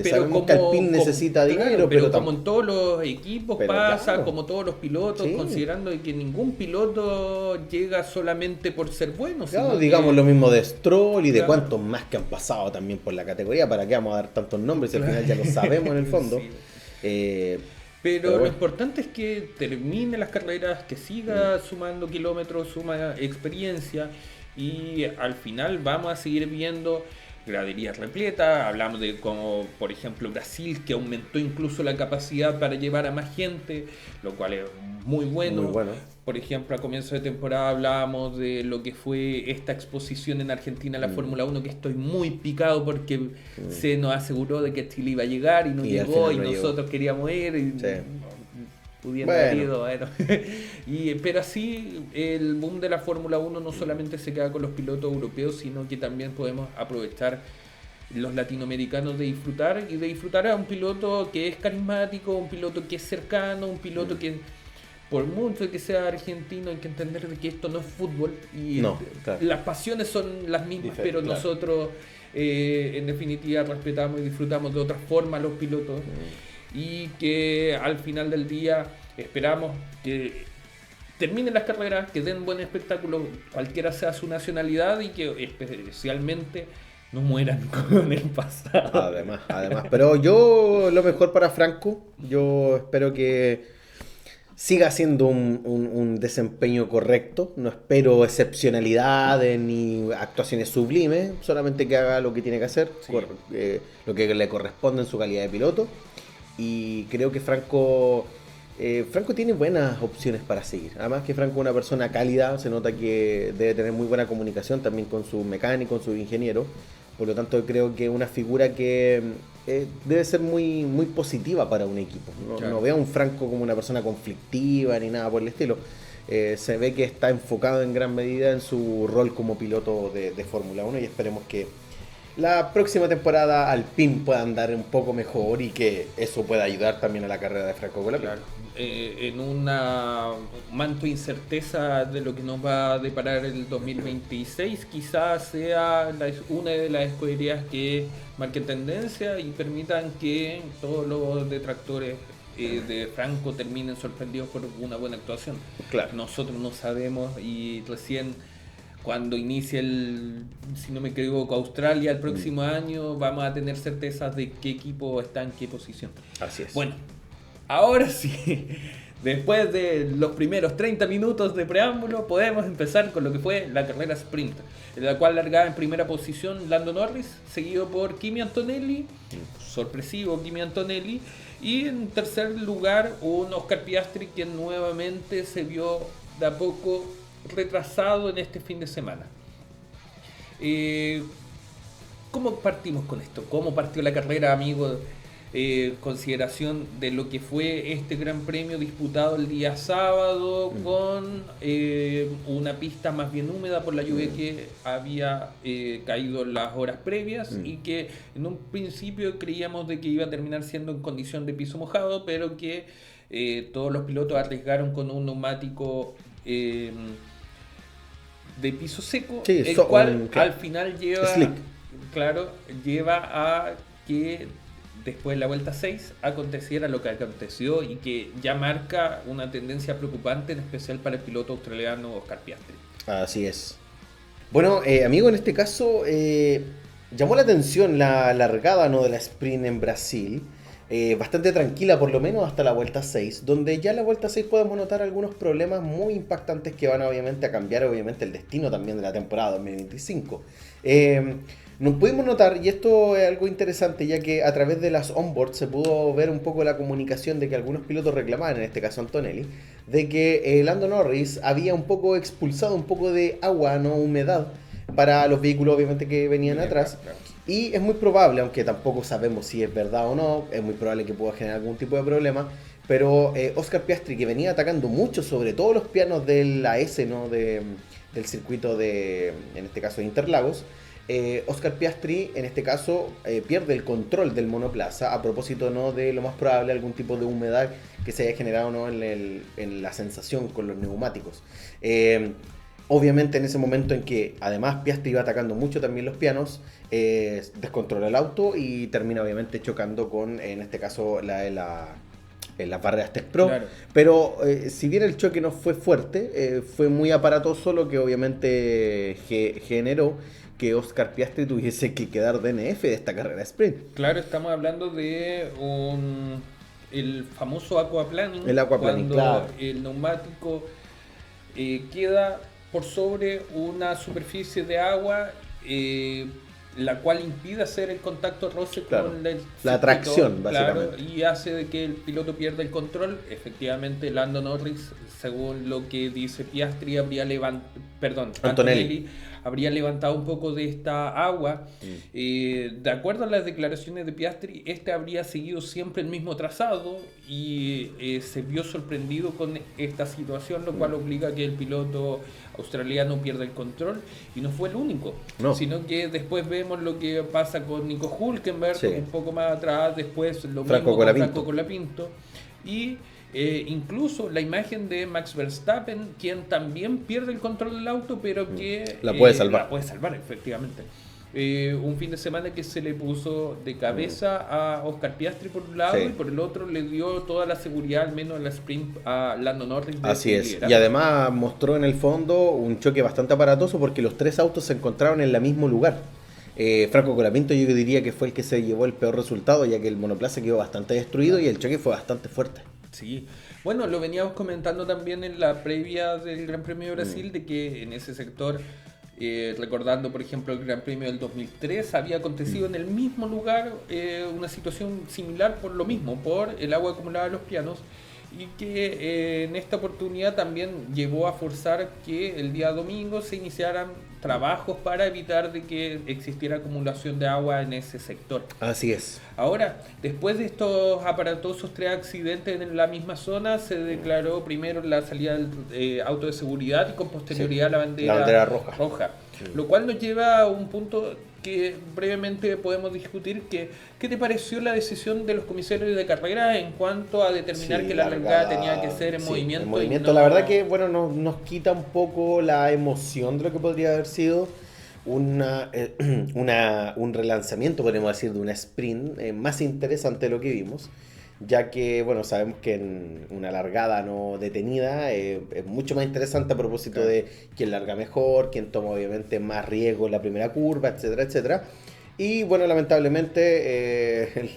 sabemos que Alpine necesita dinero, pero como en todos los equipos pasa, claro, como todos los pilotos, considerando que ningún piloto llega solamente por ser bueno. Claro, digamos lo mismo de Stroll y de cuantos más que han pasado también por la categoría, ¿para qué vamos a dar tantos nombres? Al final ya lo sabemos en el fondo. Pero lo importante es que termine las carreras, que siga sumando kilómetros, suma experiencia. Y al final vamos a seguir viendo graderías repletas. Hablamos de como por ejemplo Brasil, que aumentó incluso la capacidad para llevar a más gente, lo cual es muy bueno. Muy bueno. Por ejemplo, a comienzo de temporada hablábamos de lo que fue esta exposición en Argentina a la Fórmula 1, que estoy muy picado porque se nos aseguró de que Chile iba a llegar y no llegó, y nosotros queríamos ir y pudiendo haber ido, bueno. Pero así el boom de la Fórmula 1 no solamente se queda con los pilotos europeos, sino que también podemos aprovechar los latinoamericanos de disfrutar a un piloto que es carismático, un piloto que es cercano, un piloto que por mucho que sea argentino hay que entender de que esto no es fútbol y las pasiones son las mismas, pero nosotros en definitiva respetamos y disfrutamos de otra forma a los pilotos. Y que al final del día esperamos que terminen las carreras, que den buen espectáculo, cualquiera sea su nacionalidad, y que especialmente no mueran con el pasado. Además, pero yo lo mejor para Franco, yo espero que siga haciendo un desempeño correcto, no espero excepcionalidades ni actuaciones sublimes, solamente que haga lo que tiene que hacer, lo que le corresponde en su calidad de piloto. Y creo que Franco tiene buenas opciones para seguir. Además que Franco es una persona cálida, se nota que debe tener muy buena comunicación también con su mecánico, con su ingeniero. Por lo tanto creo que es una figura que debe ser muy, muy positiva para un equipo. No veo a un Franco como una persona conflictiva ni nada por el estilo. Se ve que está enfocado en gran medida en su rol como piloto de Fórmula 1, y esperemos que la próxima temporada Alpine pueda andar un poco mejor y que eso pueda ayudar también a la carrera de Franco Colapinto. En una manto de incerteza de lo que nos va a deparar el 2026, quizás sea una de las escuderías que marquen tendencia y permitan que todos los detractores de Franco terminen sorprendidos por una buena actuación. Nosotros no sabemos, y recién cuando inicie si no me equivoco, Australia el próximo año, vamos a tener certezas de qué equipo está en qué posición. Así es. Bueno, ahora sí, después de los primeros 30 minutos de preámbulo, podemos empezar con lo que fue la carrera sprint, en la cual largaba en primera posición Lando Norris, seguido por Kimi Antonelli, sorpresivo Kimi Antonelli, y en tercer lugar un Oscar Piastri, que nuevamente se vio de a poco retrasado en este fin de semana. ¿Cómo partimos con esto? ¿Cómo partió la carrera, amigo? consideración de lo que fue este Gran Premio disputado el día sábado con una pista más bien húmeda por la lluvia que había caído en las horas previas y que en un principio creíamos de que iba a terminar siendo en condición de piso mojado, pero que todos los pilotos arriesgaron con un neumático de piso seco, sí, el cual al final lleva a que después de la vuelta 6 aconteciera lo que aconteció y que ya marca una tendencia preocupante, en especial para el piloto australiano Oscar Piastri. Así es. Bueno, amigo, en este caso llamó la atención la largada, ¿no?, de la sprint en Brasil. Bastante tranquila, por lo menos hasta la vuelta 6, donde ya en la vuelta 6 podemos notar algunos problemas muy impactantes que van obviamente a cambiar el destino también de la temporada 2025. Nos pudimos notar, y esto es algo interesante, ya que a través de las onboards se pudo ver un poco la comunicación de que algunos pilotos reclamaban, en este caso Antonelli, de que Lando Norris había un poco expulsado un poco de agua, no humedad, para los vehículos obviamente que venían atrás. Claro. Y es muy probable, aunque tampoco sabemos si es verdad o no, es muy probable que pueda generar algún tipo de problema, pero Oscar Piastri, que venía atacando mucho sobre todos los pianos de la S, ¿no?, del circuito de, en este caso, de Interlagos, Oscar Piastri en este caso pierde el control del monoplaza a propósito, ¿no?, de lo más probable algún tipo de humedad que se haya generado, ¿no?, en la sensación con los neumáticos. Obviamente en ese momento en que además Piastri iba atacando mucho también los pianos, descontrola el auto y termina obviamente chocando con, en este caso, las barreras Tech Pro. Claro. Pero si bien el choque no fue fuerte, fue muy aparatoso, lo que obviamente generó que Oscar Piastri tuviese que quedar DNF de esta carrera sprint. Claro, estamos hablando de el famoso aquaplaning. El aquaplaning, cuando claro. El neumático queda por sobre una superficie de agua, la cual impide hacer el contacto roce, claro, con la tracción, básicamente. Claro, y hace de que el piloto pierda el control. Efectivamente, Lando Norris, según lo que dice Piastri, Antonelli habría levantado un poco de esta agua. De acuerdo a las declaraciones de Piastri, habría seguido siempre el mismo trazado y se vio sorprendido con esta situación, lo cual obliga a que el piloto australiano pierda el control, y no fue el único, sino que después vemos lo que pasa con Nico Hülkenberg, un poco más atrás, después lo mismo con Franco Colapinto, y incluso la imagen de Max Verstappen, quien también pierde el control del auto, pero que la puede salvar. La puede salvar, efectivamente. Un fin de semana que se le puso de cabeza a Oscar Piastri por un lado, y por el otro le dio toda la seguridad, al menos en la sprint, a Lando Norris. Así es, y además mostró en el fondo un choque bastante aparatoso porque los tres autos se encontraron en el mismo lugar. Franco Colapinto yo diría que fue el que se llevó el peor resultado, ya que el monoplaza quedó bastante destruido y el choque fue bastante fuerte. Sí, bueno, lo veníamos comentando también en la previa del Gran Premio de Brasil, de que en ese sector, recordando por ejemplo el Gran Premio del 2003, había acontecido en el mismo lugar una situación similar por lo mismo, por el agua acumulada en los pianos, y que en esta oportunidad también llevó a forzar que el día domingo se iniciaran trabajos para evitar de que existiera acumulación de agua en ese sector. Así es. Ahora, después de estos aparatosos 3 accidentes en la misma zona, se declaró primero la salida del auto de seguridad y con posterioridad la bandera roja. Sí. Lo cual nos lleva a un punto que brevemente podemos discutir, ¿qué te pareció la decisión de los comisarios de carrera en cuanto a determinar que la largada tenía que ser en movimiento? En movimiento, la verdad que nos quita un poco la emoción de lo que podría haber sido un relanzamiento, podemos decir, de una sprint más interesante de lo que vimos, ya que, sabemos que en una largada no detenida es mucho más interesante a propósito de quién larga mejor, quién toma obviamente más riesgo en la primera curva, etcétera, etcétera. Y lamentablemente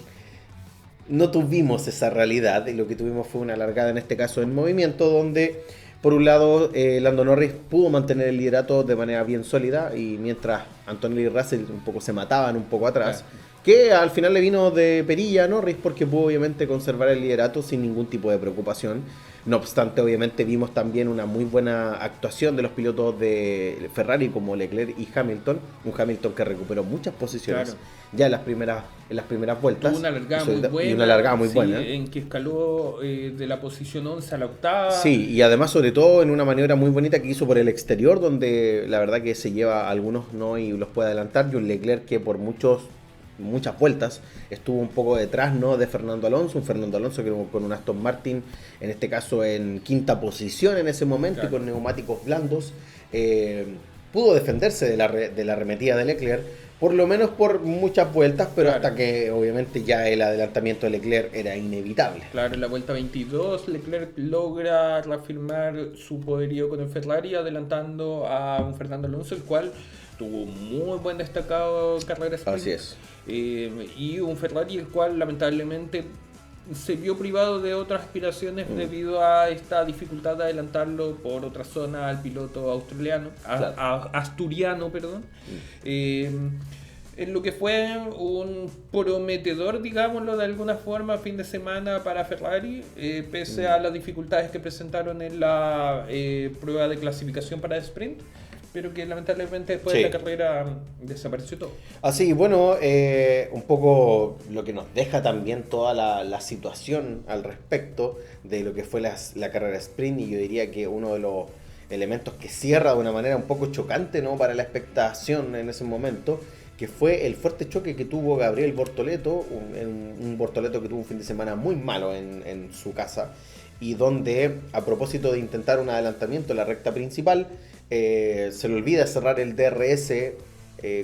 no tuvimos esa realidad, y lo que tuvimos fue una largada, en este caso en movimiento, donde por un lado Lando Norris pudo mantener el liderato de manera bien sólida, y mientras Antonelli y Russell un poco se mataban un poco atrás, que al final le vino de perilla a Norris porque pudo obviamente conservar el liderato sin ningún tipo de preocupación. No obstante, obviamente vimos también una muy buena actuación de los pilotos de Ferrari como Leclerc y Hamilton, un Hamilton que recuperó muchas posiciones Claro. ya en las primeras vueltas Tuvo una largada muy y una buena, largada muy sí, buena. en que escaló de la posición 11 a la octava. Sí, y además sobre todo en una maniobra muy bonita que hizo por el exterior, donde la verdad que se lleva a algunos no y los puede adelantar, y un Leclerc que por muchas vueltas estuvo un poco detrás, ¿no?, de Fernando Alonso, un Fernando Alonso que con un Aston Martin, en este caso en quinta posición en ese momento, Claro. y con neumáticos blandos, pudo defenderse de la arremetida de Leclerc, por lo menos por muchas vueltas, pero Claro. hasta que obviamente ya el adelantamiento de Leclerc era inevitable. Claro, en la vuelta 22 Leclerc logra reafirmar su poderío con el Ferrari, adelantando a un Fernando Alonso, el cual tuvo muy buen destacado carrera sprint. Así es. Y un Ferrari el cual lamentablemente se vio privado de otras aspiraciones debido a esta dificultad de adelantarlo por otra zona al piloto australiano, Claro. asturiano, perdón. En lo que fue un prometedor, digámoslo de alguna forma, fin de semana para Ferrari, pese a las dificultades que presentaron en la prueba de clasificación para sprint, pero que lamentablemente después Sí. de la carrera desapareció todo. Así, bueno, un poco lo que nos deja también toda la situación al respecto de lo que fue la carrera sprint, y yo diría que uno de los elementos que cierra de una manera un poco chocante, ¿no?, para la expectación en ese momento, que fue el fuerte choque que tuvo Gabriel Bortoleto, un Bortoleto que tuvo un fin de semana muy malo en su casa, y donde, a propósito de intentar un adelantamiento en la recta principal, se le olvida cerrar el DRS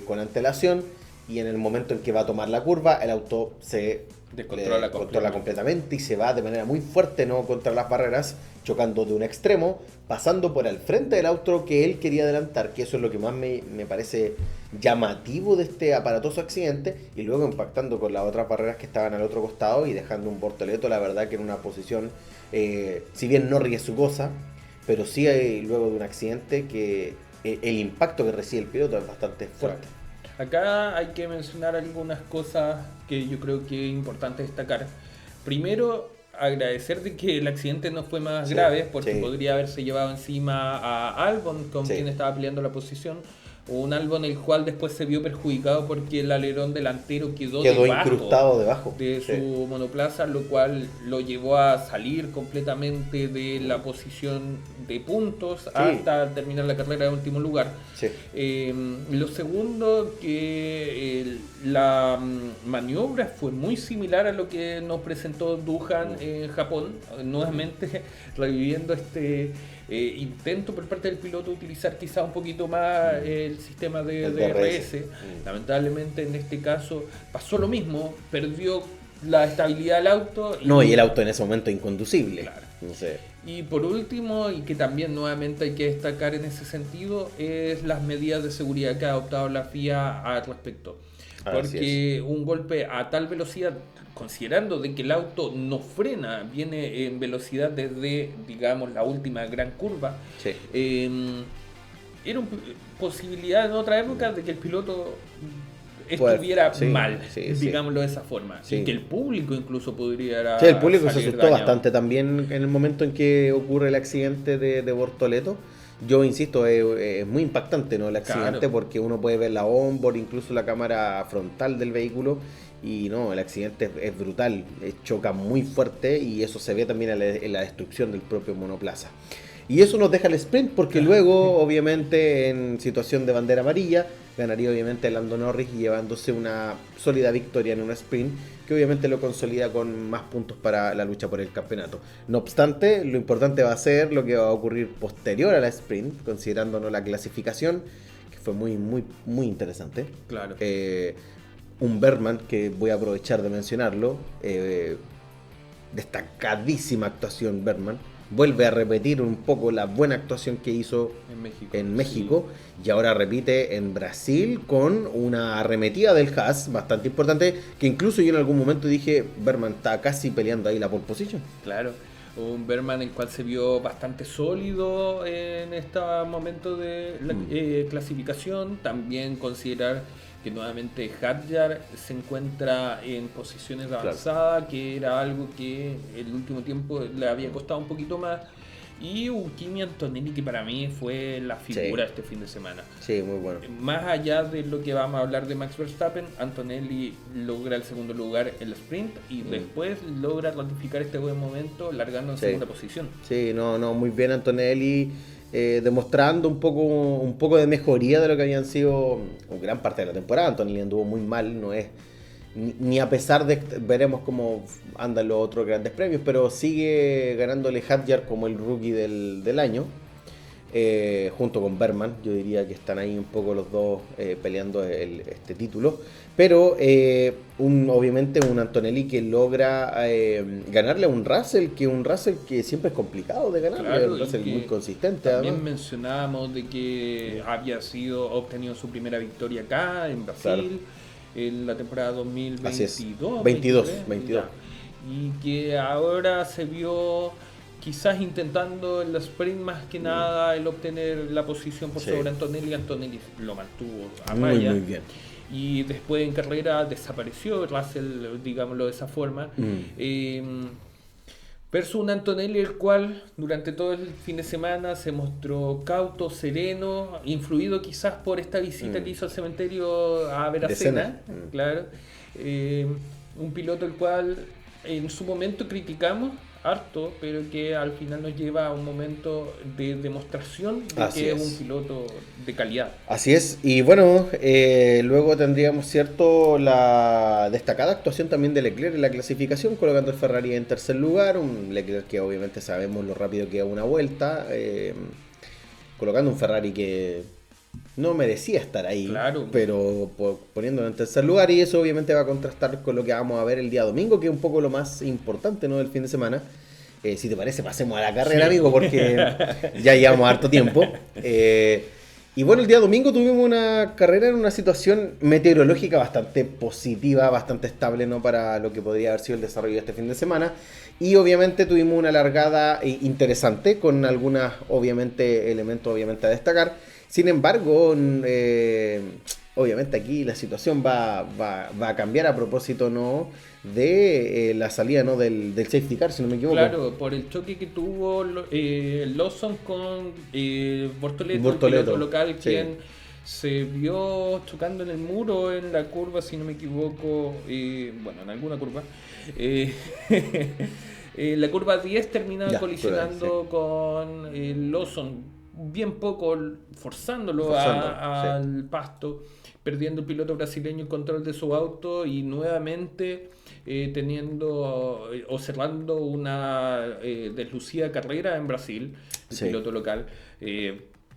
con antelación, y en el momento en que va a tomar la curva, el auto se controla completamente y se va de manera muy fuerte, ¿no?, contra las barreras, chocando de un extremo, pasando por el frente del auto que él quería adelantar, que eso es lo que más me parece llamativo de este aparatoso accidente, y luego impactando con las otras barreras que estaban al otro costado y dejando un Bortoleto, la verdad, que en una posición, si bien no riesgosa, pero sí luego de un accidente que el impacto que recibe el piloto es bastante fuerte. Claro. Acá hay que mencionar algunas cosas que yo creo que es importante destacar. Primero, agradecer de que el accidente no fue más Sí, grave, porque sí. podría haberse llevado encima a Albon, con Sí. quien estaba peleando la posición. Un Albon el cual después se vio perjudicado porque el alerón delantero quedó debajo incrustado debajo de sí. su monoplaza, lo cual lo llevó a salir completamente de la posición de puntos hasta terminar la carrera en último lugar. Sí. Lo segundo, que la maniobra fue muy similar a lo que nos presentó Duhan en Japón, nuevamente reviviendo este intento por parte del piloto de utilizar quizá un poquito más el sistema de El DRS. DRS. Lamentablemente en este caso pasó lo mismo, perdió la estabilidad del auto. Y el auto en ese momento inconducible. Claro. No sé. Y por último, y que también nuevamente hay que destacar en ese sentido, es las medidas de seguridad que ha adoptado la FIA al respecto. Porque un golpe a tal velocidad, considerando de que el auto no frena, viene en velocidad desde, digamos, la última gran curva, Sí. era una posibilidad en otra época de que el piloto estuviera mal, digámoslo de esa forma, y que el público incluso podría el público se asustó dañado. bastante también en el momento en que ocurre el accidente de Bortoleto. Yo insisto, es muy impactante, ¿no?, el accidente, porque uno puede ver la onboard, incluso la cámara frontal del vehículo, y no, el accidente es brutal, choca muy fuerte, y eso se ve también en la destrucción del propio monoplaza. Y eso nos deja el sprint, porque luego, obviamente, en situación de bandera amarilla, ganaría obviamente Lando Norris, llevándose una sólida victoria en un sprint, que obviamente lo consolida con más puntos para la lucha por el campeonato. No obstante, lo importante va a ser lo que va a ocurrir posterior a la sprint, considerándonos la clasificación, que fue muy, muy, muy interesante. Claro. Un Bergman, que voy a aprovechar de mencionarlo, destacadísima actuación Bergman. Vuelve a repetir un poco la buena actuación que hizo en México sí. Y ahora repite en Brasil con una arremetida del Haas bastante importante, que incluso yo en algún momento dije, Bergman está casi peleando ahí la pole position. Claro, un Bergman el cual se vio bastante sólido en este momento de la clasificación. También considerar que nuevamente Hadjar se encuentra en posiciones avanzadas, que era algo que el último tiempo le había costado un poquito más. Y un Kimi Antonelli que para mí fue la figura este fin de semana. Sí, muy bueno. Más allá de lo que vamos a hablar de Max Verstappen, Antonelli logra el segundo lugar en el sprint y después logra ratificar este buen momento largando en segunda posición. Sí, muy bien Antonelli, demostrando un poco de mejoría de lo que habían sido gran parte de la temporada. Antonelli anduvo muy mal, no es ni a pesar de, veremos cómo andan los otros grandes premios, pero sigue ganándole Hadjar como el rookie del año, junto con Berman. Yo diría que están ahí un poco los dos peleando este título, pero obviamente un Antonelli que logra ganarle a un Russell que siempre es complicado de ganarle, claro, un Russell muy consistente. También además mencionábamos de que había obtenido su primera victoria acá en Brasil. En la temporada 2022. 22. Y que ahora se vio quizás intentando el sprint más que nada el obtener la posición por sobre Antonelli. Antonelli lo mantuvo a raya. Muy bien. Y después en carrera desapareció Russell, digámoslo de esa forma. Versus un Antonelli el cual durante todo el fin de semana se mostró cauto, sereno, influido quizás por esta visita que hizo al cementerio a ver a Senna, claro. Un piloto el cual en su momento criticamos harto, pero que al final nos lleva a un momento de demostración de que es un piloto de calidad. Así es, y bueno, luego tendríamos la destacada actuación también de Leclerc en la clasificación, colocando el Ferrari en tercer lugar, un Leclerc que obviamente sabemos lo rápido que da una vuelta, colocando un Ferrari que no merecía estar ahí, claro, pero poniéndolo en tercer lugar, y eso obviamente va a contrastar con lo que vamos a ver el día domingo, que es un poco lo más importante, ¿no?, del fin de semana. Si te parece, pasemos a la carrera, amigo, porque ya llevamos harto tiempo. Y bueno, el día domingo tuvimos una carrera en una situación meteorológica bastante positiva, bastante estable, ¿no?, para lo que podría haber sido el desarrollo de este fin de semana. Y obviamente tuvimos una largada interesante, con algunos elementos a destacar. Sin embargo, obviamente aquí la situación va a cambiar a propósito, ¿no?, de la salida, ¿no?, del safety car, si no me equivoco. Claro, por el choque que tuvo Lawson con Bortoleto, el piloto local, quien se vio chocando en el muro en la curva, si no me equivoco, en alguna curva. La curva 10 termina colisionando con Lawson, bien poco forzándolo al pasto, perdiendo el piloto brasileño el control de su auto y nuevamente observando una deslucida carrera en Brasil, el piloto local.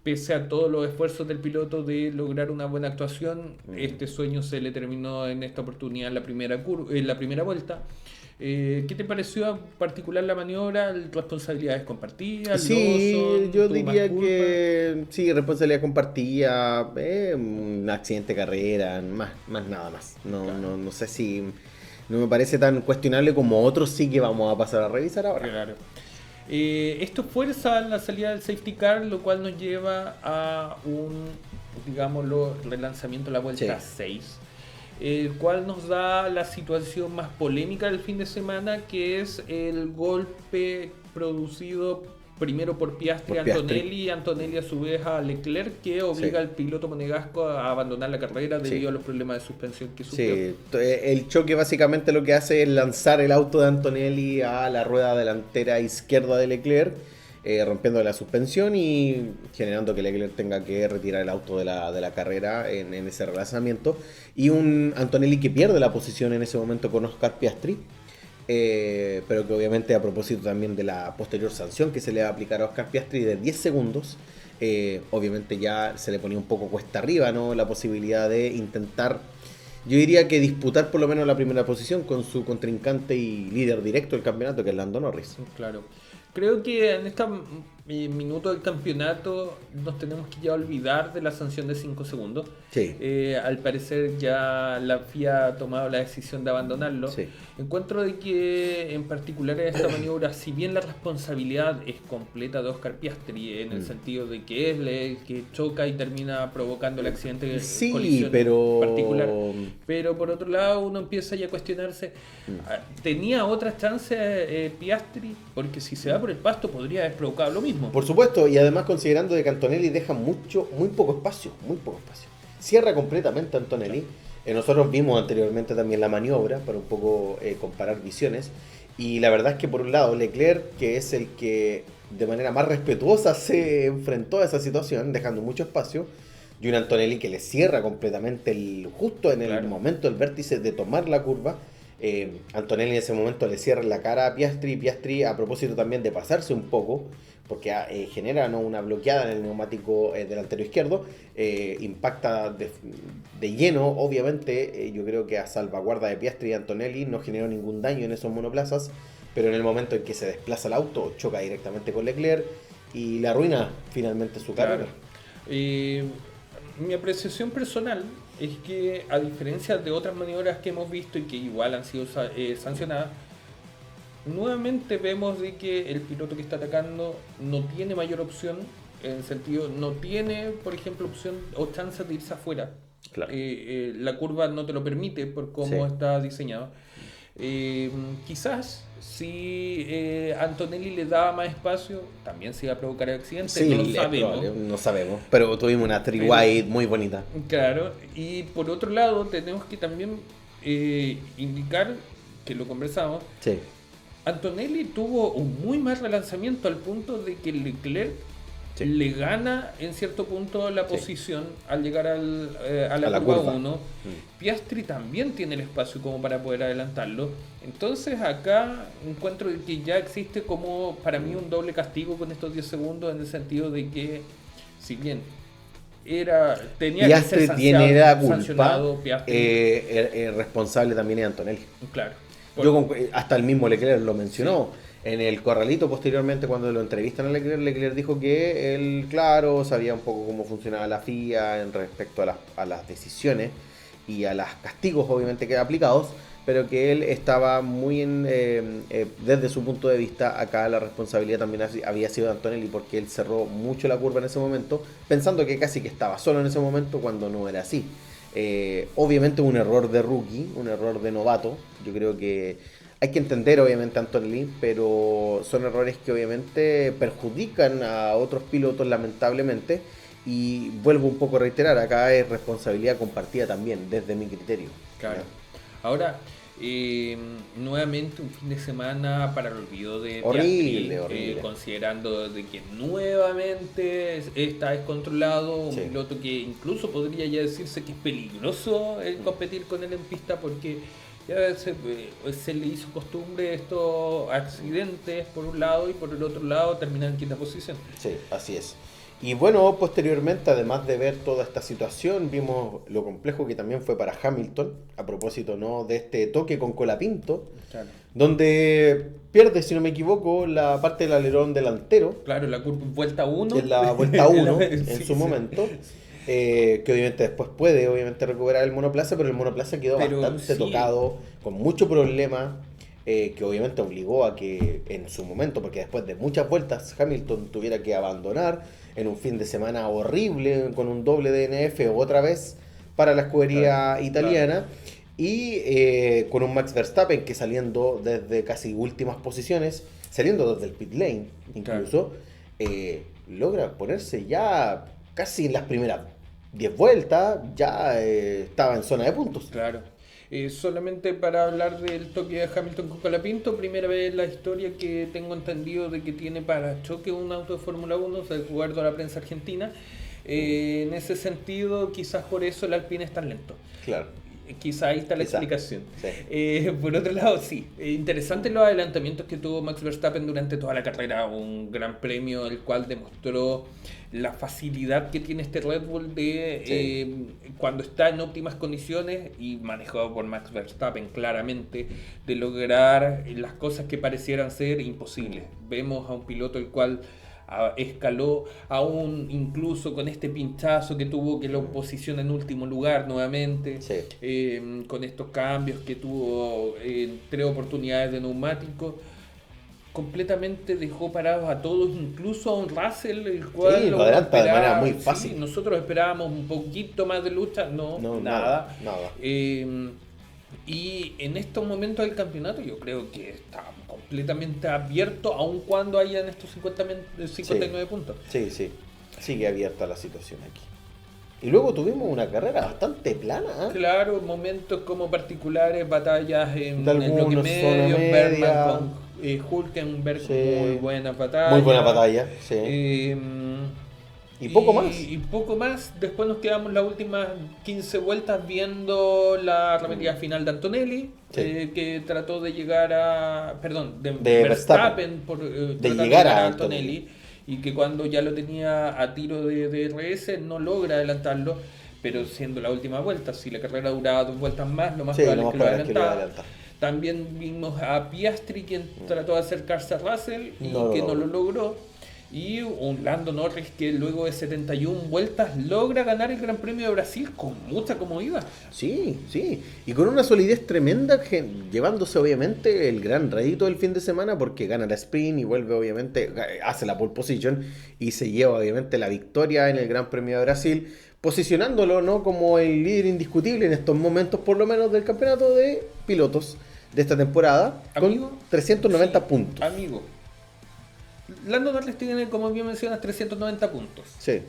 Pese a todos los esfuerzos del piloto de lograr una buena actuación, este sueño se le terminó en esta oportunidad en la primera vuelta. ¿Qué te pareció en particular la maniobra? ¿Responsabilidades compartidas? Sí, yo diría que sí, responsabilidad compartida, un accidente de carrera, más nada más. No sé si no me parece tan cuestionable como otros sí que vamos a pasar a revisar ahora. Claro. Esto fuerza la salida del safety car, lo cual nos lleva a un, digámoslo, relanzamiento de la vuelta 6. El cual nos da la situación más polémica del fin de semana, que es el golpe producido primero por Piastri a Antonelli, y Antonelli a su vez a Leclerc, que obliga al piloto monegasco a abandonar la carrera debido a los problemas de suspensión que sufrió. Sí, el choque básicamente lo que hace es lanzar el auto de Antonelli a la rueda delantera izquierda de Leclerc, rompiendo la suspensión y generando que Leclerc tenga que retirar el auto de la carrera en ese relanzamiento, y un Antonelli que pierde la posición en ese momento con Oscar Piastri, pero que obviamente a propósito también de la posterior sanción que se le va a aplicar a Oscar Piastri de 10 segundos, obviamente ya se le ponía un poco cuesta arriba, ¿no?, la posibilidad de intentar, yo diría que disputar por lo menos la primera posición con su contrincante y líder directo del campeonato, que es Lando Norris. Claro. Creo que en esta minuto del campeonato nos tenemos que ya olvidar de la sanción de 5 segundos. Sí. Al parecer ya la FIA ha tomado la decisión de abandonarlo. Sí. Encuentro de que en particular en esta maniobra, si bien la responsabilidad es completa de Oscar Piastri, en el sentido de que es el que choca y termina provocando el accidente, Sí, colisión pero... particular, pero por otro lado uno empieza ya a cuestionarse, ¿tenía otra chance Piastri? Porque si se va por el pasto podría haber provocado lo mismo. Por supuesto, y además considerando de que Antonelli deja muy poco espacio. Cierra completamente Antonelli. Nosotros vimos anteriormente también la maniobra para un poco comparar visiones. Y la verdad es que por un lado Leclerc, que es el que de manera más respetuosa se enfrentó a esa situación, dejando mucho espacio, y un Antonelli que le cierra completamente justo en el momento del vértice de tomar la curva. Antonelli en ese momento le cierra la cara a Piastri, y Piastri, a propósito también de pasarse un poco, porque genera una bloqueada en el neumático delantero izquierdo, impacta de lleno, obviamente. Yo creo que a salvaguarda de Piastri y Antonelli no generó ningún daño en esos monoplazas, pero en el momento en que se desplaza el auto, choca directamente con Leclerc y le arruina finalmente su carrera. Mi apreciación personal es que, a diferencia de otras maniobras que hemos visto y que igual han sido sancionadas, nuevamente vemos de que el piloto que está atacando no tiene mayor opción, en el sentido, no tiene, por ejemplo, opción o chance de irse afuera. Claro. La curva no te lo permite por cómo está diseñado. Quizás si Antonelli le daba más espacio, también se iba a provocar el accidente. Sí, no lo sabemos. No sabemos, pero tuvimos una three-wide muy bonita. Claro, y por otro lado tenemos que también indicar, que lo conversamos, sí. Antonelli tuvo un muy mal relanzamiento al punto de que Leclerc le gana en cierto punto la posición al llegar a la curva 1. Piastri también tiene el espacio como para poder adelantarlo. Entonces acá encuentro que ya existe como para mí un doble castigo con estos 10 segundos, en el sentido de que, si bien tenía Piastri que ser tiene la culpa, sancionado, el responsable también es Antonelli. Claro. Hasta el mismo Leclerc lo mencionó. Sí. En el corralito, posteriormente, cuando lo entrevistan a Leclerc dijo que él, claro, sabía un poco cómo funcionaba la FIA en respecto a las decisiones y a los castigos, obviamente, que aplicados, pero que él estaba muy desde su punto de vista, acá la responsabilidad también había sido de Antonelli, porque él cerró mucho la curva en ese momento, pensando que casi que estaba solo en ese momento, cuando no era así. Obviamente un error de rookie, un error de novato. Yo creo que hay que entender obviamente a Antonelli, pero son errores que obviamente perjudican a otros pilotos, lamentablemente. Y vuelvo un poco a reiterar, acá es responsabilidad compartida también, desde mi criterio. Claro. Ahora, nuevamente un fin de semana para el olvido de horrible. Considerando de que nuevamente está descontrolado, un piloto que incluso podría ya decirse que es peligroso el competir con él en pista, porque ya se le hizo costumbre estos accidentes por un lado, y por el otro lado terminar en quinta posición. Sí, así es. Y bueno, posteriormente, además de ver toda esta situación, vimos lo complejo que también fue para Hamilton, a propósito, ¿no?, de este toque con Colapinto, donde pierde, si no me equivoco, la parte del alerón delantero. Claro, la vuelta 1. En la vuelta 1, en su momento. Que obviamente después puede recuperar el monoplaza, pero el monoplaza quedó bastante tocado, con mucho problema. Que obviamente obligó a que en su momento, porque después de muchas vueltas Hamilton tuviera que abandonar en un fin de semana horrible, con un doble DNF otra vez para la escudería italiana, y con un Max Verstappen que saliendo desde casi últimas posiciones, saliendo desde el pit lane incluso, logra ponerse ya casi en las primeras 10 vueltas, ya estaba en zona de puntos. Claro. Solamente para hablar del toque de Hamilton con Colapinto, primera vez en la historia que tengo entendido de que tiene para choque un auto de Fórmula 1, de acuerdo a la prensa argentina. En ese sentido, quizás por eso el Alpine es tan lento. Claro. Quizá ahí está la explicación. Sí. Por otro lado, sí, interesantes los adelantamientos que tuvo Max Verstappen durante toda la carrera, un gran premio el cual demostró la facilidad que tiene este Red Bull de cuando está en óptimas condiciones, y manejado por Max Verstappen claramente, de lograr las cosas que parecieran ser imposibles. Vemos a un piloto el cual escaló aún incluso con este pinchazo que tuvo, que lo posiciona en último lugar nuevamente, con estos cambios que tuvo en 3 oportunidades de neumático. Completamente dejó parados a todos, incluso a un Russell, el cual lo adelanta de manera muy fácil. Sí, nosotros esperábamos un poquito más de lucha, no nada. Y en estos momentos del campeonato yo creo que está completamente abierto, aun cuando hayan estos 59 puntos. Sí, sigue abierta la situación aquí. Y luego tuvimos una carrera bastante plana, ¿eh? Claro, momentos como particulares, batallas en el algunos, bloque medio, zona Bergman media. con Hülkenberg, muy buena batalla. Muy buena batalla, sí. Y poco más. Y poco más. Después nos quedamos las últimas 15 vueltas viendo la arremetida final de Antonelli, que trató de llegar a... Perdón, de Verstappen por de llegar a Antonelli. Y que cuando ya lo tenía a tiro de DRS no logra adelantarlo, pero siendo la última vuelta, si la carrera duraba 2 vueltas más, lo más probable es que lo adelantara. También vimos a Piastri, quien trató de acercarse a Russell y que no lo logró. Y un Lando Norris que luego de 71 vueltas logra ganar el Gran Premio de Brasil con mucha comodidad. Sí, y con una solidez tremenda, llevándose obviamente el gran rédito del fin de semana, porque gana la sprint y vuelve obviamente, hace la pole position y se lleva obviamente la victoria en el Gran Premio de Brasil, posicionándolo, ¿no?, como el líder indiscutible en estos momentos, por lo menos del campeonato de pilotos de esta temporada, amigo, con 390 puntos. Amigo, Lando Norris tiene, como bien mencionas, 390 puntos. Sí.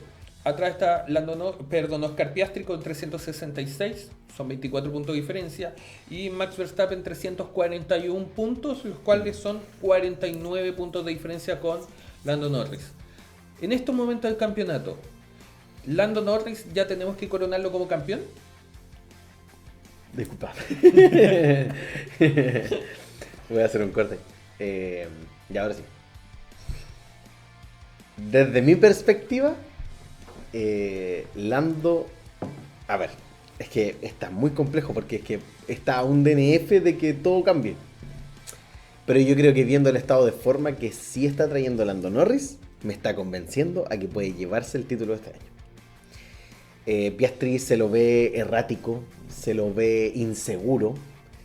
Atrás está Oscar Piastri con 366, son 24 puntos de diferencia, y Max Verstappen 341 puntos, los cuales son 49 puntos de diferencia con Lando Norris. En estos momentos del campeonato, ¿Lando Norris ya tenemos que coronarlo como campeón? Disculpa. Voy a hacer un corte. Y ahora sí. Desde mi perspectiva, Lando... A ver, es que está muy complejo porque es que está a un DNF de que todo cambie. Pero yo creo que viendo el estado de forma que sí está trayendo Lando Norris, me está convenciendo a que puede llevarse el título de este año. Piastri se lo ve errático, se lo ve inseguro,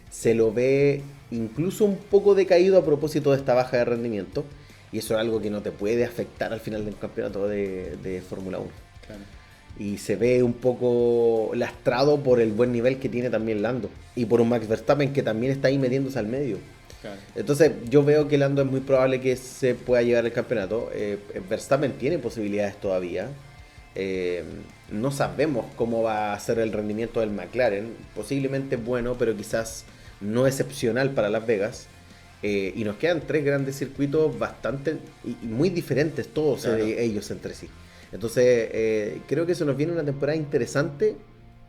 se lo ve incluso un poco decaído a propósito de esta baja de rendimiento. Y eso es algo que no te puede afectar al final del campeonato de Fórmula 1. Claro. Y se ve un poco lastrado por el buen nivel que tiene también Lando. Y por un Max Verstappen que también está ahí metiéndose al medio. Claro. Entonces yo veo que Lando es muy probable que se pueda llevar el campeonato. Verstappen tiene posibilidades todavía. No sabemos cómo va a ser el rendimiento del McLaren. Posiblemente bueno, pero quizás no excepcional para Las Vegas. Y nos quedan 3 grandes circuitos bastante y muy diferentes todos, claro, ellos entre sí. Entonces creo que eso nos viene una temporada interesante,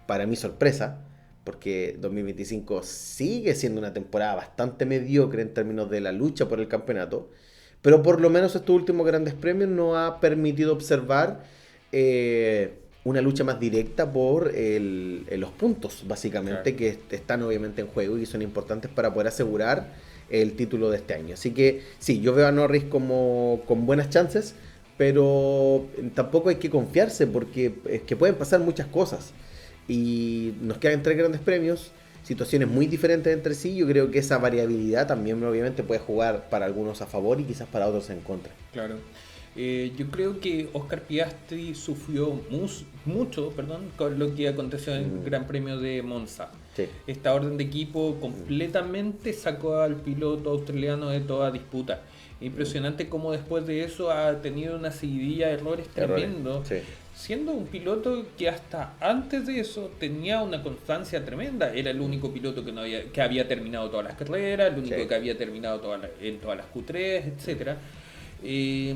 para mi sorpresa, porque 2025 sigue siendo una temporada bastante mediocre en términos de la lucha por el campeonato, pero por lo menos estos últimos grandes premios nos ha permitido observar una lucha más directa por los puntos, básicamente, claro, que están obviamente en juego y son importantes para poder asegurar el título de este año. Así que sí, yo veo a Norris con buenas chances, pero tampoco hay que confiarse porque es que pueden pasar muchas cosas y nos quedan 3 grandes premios, situaciones muy diferentes entre sí. Yo creo que esa variabilidad también obviamente puede jugar para algunos a favor y quizás para otros en contra. Claro. Yo creo que Oscar Piastri sufrió mucho con lo que aconteció en el Gran Premio de Monza. Sí. Esta orden de equipo completamente sacó al piloto australiano de toda disputa. Impresionante cómo después de eso ha tenido una seguidilla de errores tremendos, sí, siendo un piloto que hasta antes de eso tenía una constancia tremenda. Era el único piloto que había terminado todas las carreras, el único, sí, que había terminado en todas las Q3, etcétera. Y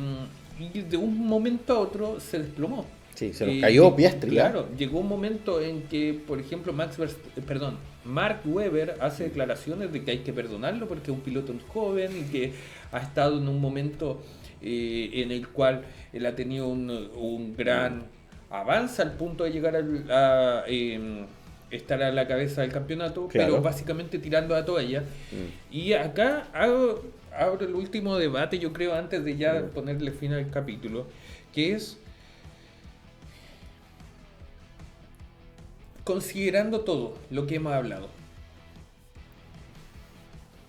de un momento a otro se desplomó. Sí, se nos cayó Piastri. Claro, llegó un momento en que, por ejemplo, Mark Webber hace declaraciones de que hay que perdonarlo porque es un piloto joven y que ha estado en un momento en el cual él ha tenido un gran avance al punto de llegar a estar a la cabeza del campeonato, claro, pero básicamente tirando a toalla. Y acá abro el último debate, yo creo, antes de ya ponerle fin al capítulo, que es, considerando todo lo que hemos hablado,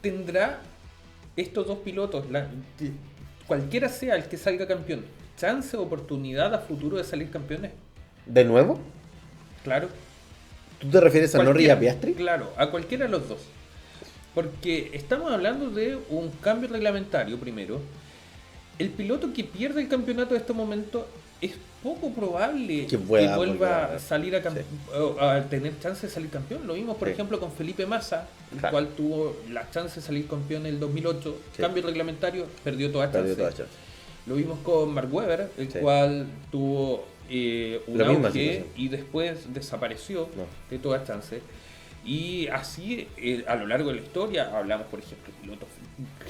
¿tendrá estos dos pilotos, cualquiera sea el que salga campeón, chance o oportunidad a futuro de salir campeones? ¿De nuevo? Claro. ¿Tú te refieres a Norris y a Piastri? Claro, a cualquiera de los dos. Porque estamos hablando de un cambio reglamentario primero. El piloto que pierde el campeonato en este momento es poco probable que vuelva a salir a tener chance de salir campeón. Lo vimos, por ejemplo, con Felipe Massa, el cual tuvo la chance de salir campeón en el 2008. Cambio reglamentario, perdió toda chance. Lo vimos con Mark Webber, el cual tuvo un auge y después desapareció de toda chance. Y así, a lo largo de la historia, hablamos, por ejemplo, de pilotos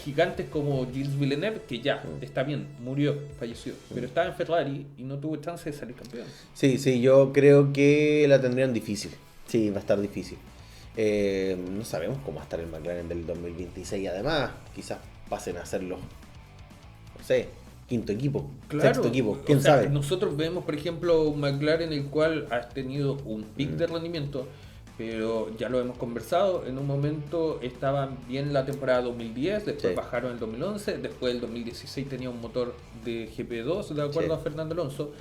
gigantes como Gilles Villeneuve, que ya está bien, murió, falleció, pero estaba en Ferrari y no tuvo chance de salir campeón. Sí, yo creo que la tendrían difícil. Sí, va a estar difícil. No sabemos cómo va a estar el McLaren del 2026. Además, quizás pasen a hacerlo, no sé, quinto equipo, sexto equipo, quién sabe. Nosotros vemos, por ejemplo, un McLaren el cual ha tenido un pic de rendimiento, pero ya lo hemos conversado, en un momento estaban bien la temporada 2010, después bajaron en el 2011, después el 2016 tenía un motor de GP2 de acuerdo a Fernando Alonso.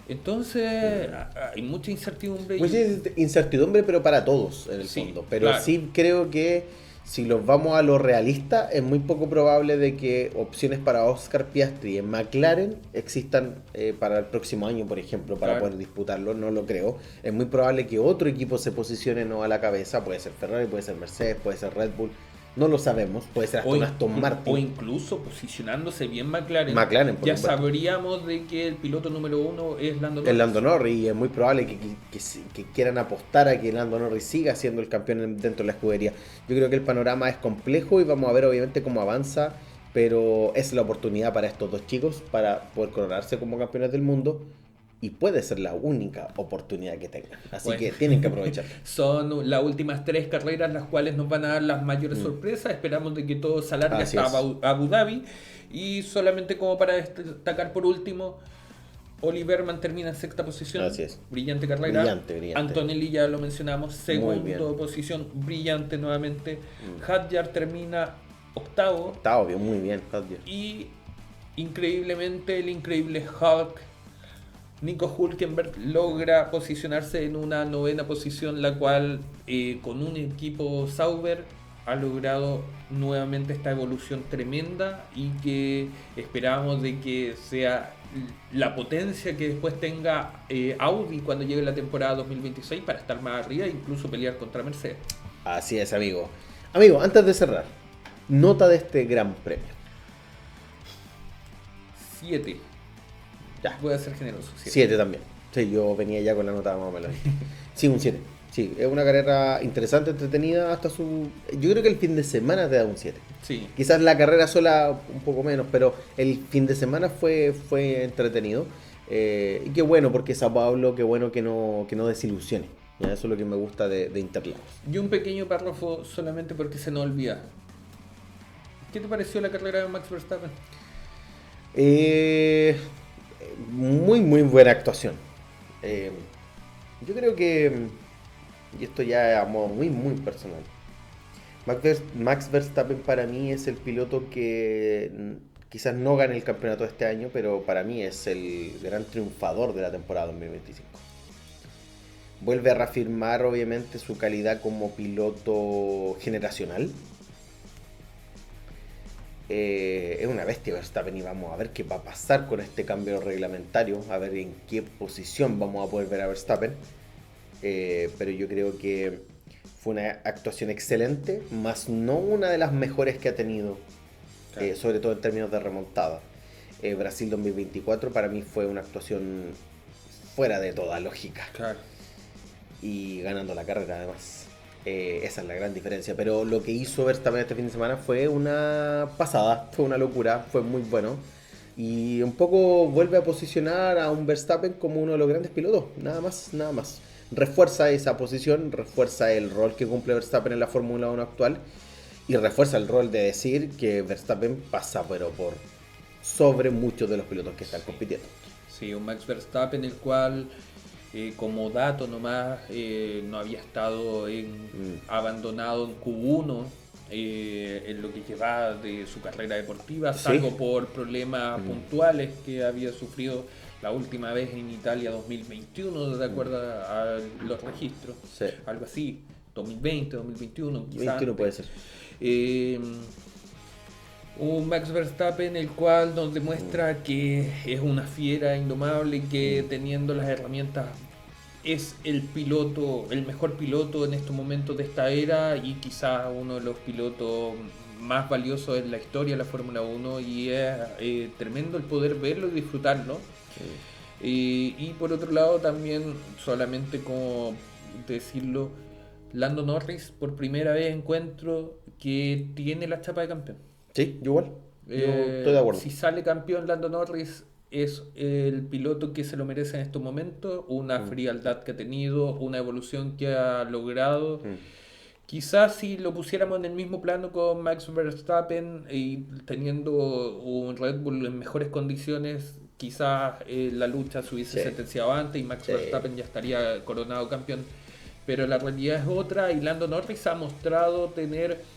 Entonces hay mucha incertidumbre. Mucha incertidumbre, pero para todos en el fondo. Pero sí creo que si los vamos a lo realista, es muy poco probable de que opciones para Oscar Piastri en McLaren existan para el próximo año, por ejemplo, para poder disputarlo. No lo creo. Es muy probable que otro equipo se posicione a la cabeza. Puede ser Ferrari, puede ser Mercedes, puede ser Red Bull. No lo sabemos, puede ser hasta un Aston Martin. O incluso posicionándose bien McLaren ya sabríamos de que el piloto número 1 es Lando Norris. El Lando Norris, y es muy probable que quieran apostar a que Lando Norris siga siendo el campeón dentro de la escudería. Yo creo que el panorama es complejo y vamos a ver obviamente cómo avanza, pero es la oportunidad para estos dos chicos para poder coronarse como campeones del mundo. Y puede ser la única oportunidad que tengan. Así que tienen que aprovechar. Son las últimas 3 carreras las cuales nos van a dar las mayores sorpresas. Esperamos de que todo se alargue hasta Abu Dhabi. Y solamente como para destacar por último, Oliverman termina en sexta posición. Así es. Brillante carrera. Brillante. Antonelli ya lo mencionamos. Segunda posición. Brillante nuevamente. Hadjar termina octavo. Muy bien, Hadjar. Y increíblemente el increíble Hulk, Nico Hülkenberg, logra posicionarse en una novena posición, la cual con un equipo Sauber ha logrado nuevamente esta evolución tremenda y que esperamos de que sea la potencia que después tenga Audi cuando llegue la temporada 2026 para estar más arriba e incluso pelear contra Mercedes. Así es, amigo. Amigo, antes de cerrar, nota de este gran premio. 7. Ya, voy a ser generoso. 7 también. Sí, yo venía ya con la nota más o menos. Sí, un 7. Sí, es una carrera interesante, entretenida hasta su... Yo creo que el fin de semana te da un 7. Sí. Quizás la carrera sola un poco menos, pero el fin de semana fue entretenido. Y qué bueno, porque Sao Paulo, qué bueno que no desilusione. ¿Ya? Eso es lo que me gusta de Interlagos. Y un pequeño párrafo solamente porque se nos olvida. ¿Qué te pareció la carrera de Max Verstappen? Muy buena actuación. Yo creo que, y esto ya a modo muy personal, Max Verstappen para mí es el piloto que quizás no gane el campeonato de este año, pero para mí es el gran triunfador de la temporada 2025. Vuelve a reafirmar obviamente su calidad como piloto generacional. Es una bestia Verstappen y vamos a ver qué va a pasar con este cambio reglamentario, a ver en qué posición vamos a poder ver a Verstappen, pero yo creo que fue una actuación excelente, más no una de las mejores que ha tenido, claro. Sobre todo en términos de remontada. Brasil 2024 para mí fue una actuación fuera de toda lógica, claro. Y ganando la carrera además. Esa es la gran diferencia, pero lo que hizo Verstappen este fin de semana fue una pasada, fue una locura, fue muy bueno y un poco vuelve a posicionar a un Verstappen como uno de los grandes pilotos, nada más. Refuerza esa posición, refuerza el rol que cumple Verstappen en la Fórmula 1 actual Y refuerza el rol de decir que Verstappen pasa, pero por sobre muchos de los pilotos que están compitiendo. Sí, un Max Verstappen el cual, como dato nomás, no había estado abandonado en Q1 en lo que llevaba de su carrera deportiva, salvo por problemas puntuales que había sufrido la última vez en Italia 2021, de acuerdo a los registros, algo así, 2020, 2021, quizás. 21 puede ser. Un Max Verstappen el cual nos demuestra que es una fiera indomable, que teniendo las herramientas es el piloto, el mejor piloto en estos momentos de esta era y quizás uno de los pilotos más valiosos en la historia de la Fórmula 1 y es tremendo el poder verlo y disfrutarlo. Y por otro lado también, solamente como decirlo, Lando Norris por primera vez encuentro que tiene la chapa de campeón. Sí, yo igual. Yo estoy de acuerdo. Si sale campeón Lando Norris es el piloto que se lo merece en estos momentos, una frialdad que ha tenido, una evolución que ha logrado. Quizás si lo pusiéramos en el mismo plano con Max Verstappen y teniendo un Red Bull en mejores condiciones, quizás la lucha se hubiese sentenciado antes y Max Verstappen ya estaría coronado campeón. Pero la realidad es otra y Lando Norris ha mostrado tener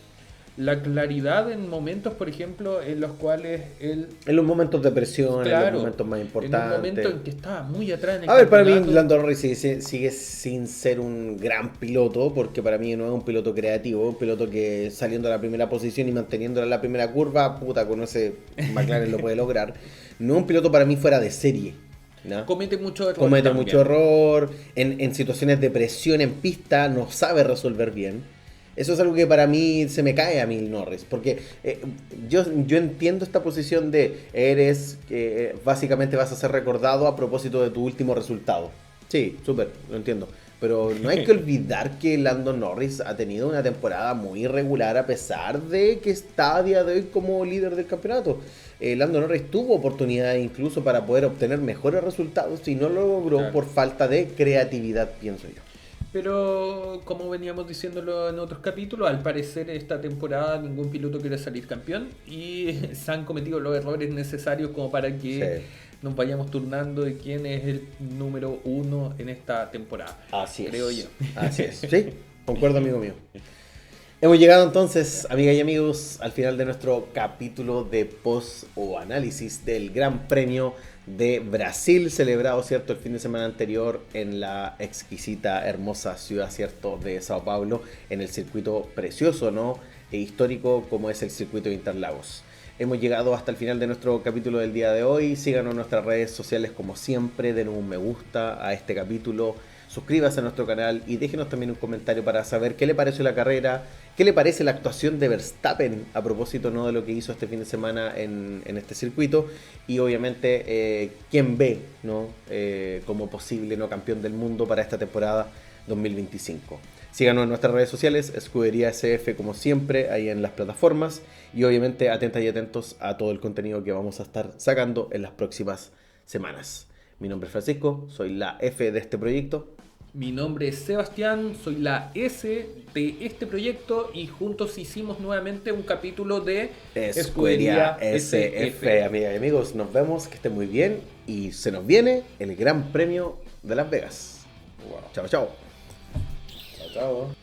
la claridad en momentos, por ejemplo, en los cuales él... En los momentos de presión, claro, en los momentos más importantes. En un momento en que estaba muy atrás en el campeonato. Para mí Lando Norris sigue sin ser un gran piloto, porque para mí no es un piloto creativo, un piloto que saliendo a la primera posición y manteniéndola en la primera curva, puta, con ese McLaren lo puede lograr. No es un piloto para mí fuera de serie, ¿no? Comete mucho error. Comete mucho error, en situaciones de presión en pista no sabe resolver bien. Eso es algo que para mí se me cae a mí Norris, porque yo entiendo esta posición de básicamente vas a ser recordado a propósito de tu último resultado. Sí, súper, lo entiendo. Pero no hay que olvidar que Lando Norris ha tenido una temporada muy irregular a pesar de que está a día de hoy como líder del campeonato. Lando Norris tuvo oportunidades incluso para poder obtener mejores resultados y no lo logró por falta de creatividad, pienso yo. Pero como veníamos diciéndolo en otros capítulos, al parecer esta temporada ningún piloto quiere salir campeón y se han cometido los errores necesarios como para que nos vayamos turnando de quién es el número 1 en esta temporada. Así creo yo. Así es. Sí, concuerdo, amigo mío. Hemos llegado entonces, amigas y amigos, al final de nuestro capítulo de post o análisis del Gran Premio de Brasil, celebrado, ¿cierto?, el fin de semana anterior en la exquisita, hermosa ciudad, ¿cierto?, de Sao Paulo, en el circuito precioso, ¿no?, e histórico como es el circuito de Interlagos. Hemos llegado hasta el final de nuestro capítulo del día de hoy. Síganos en nuestras redes sociales como siempre, denos un me gusta a este capítulo, suscríbase a nuestro canal y déjenos también un comentario para saber qué le pareció la carrera, qué le parece la actuación de Verstappen a propósito, ¿no?, de lo que hizo este fin de semana en este circuito y obviamente quién ve, ¿no?, como posible, ¿no?, campeón del mundo para esta temporada 2025. Síganos en nuestras redes sociales, Escudería SF como siempre, ahí en las plataformas y obviamente atentas y atentos a todo el contenido que vamos a estar sacando en las próximas semanas. Mi nombre es Francisco, soy la F de este proyecto. Mi nombre es Sebastián, soy la S de este proyecto y juntos hicimos nuevamente un capítulo de Escudería SF. Amigas y amigos, nos vemos, que estén muy bien y se nos viene el Gran Premio de Las Vegas. Wow. Chao, chao. Chao, chao.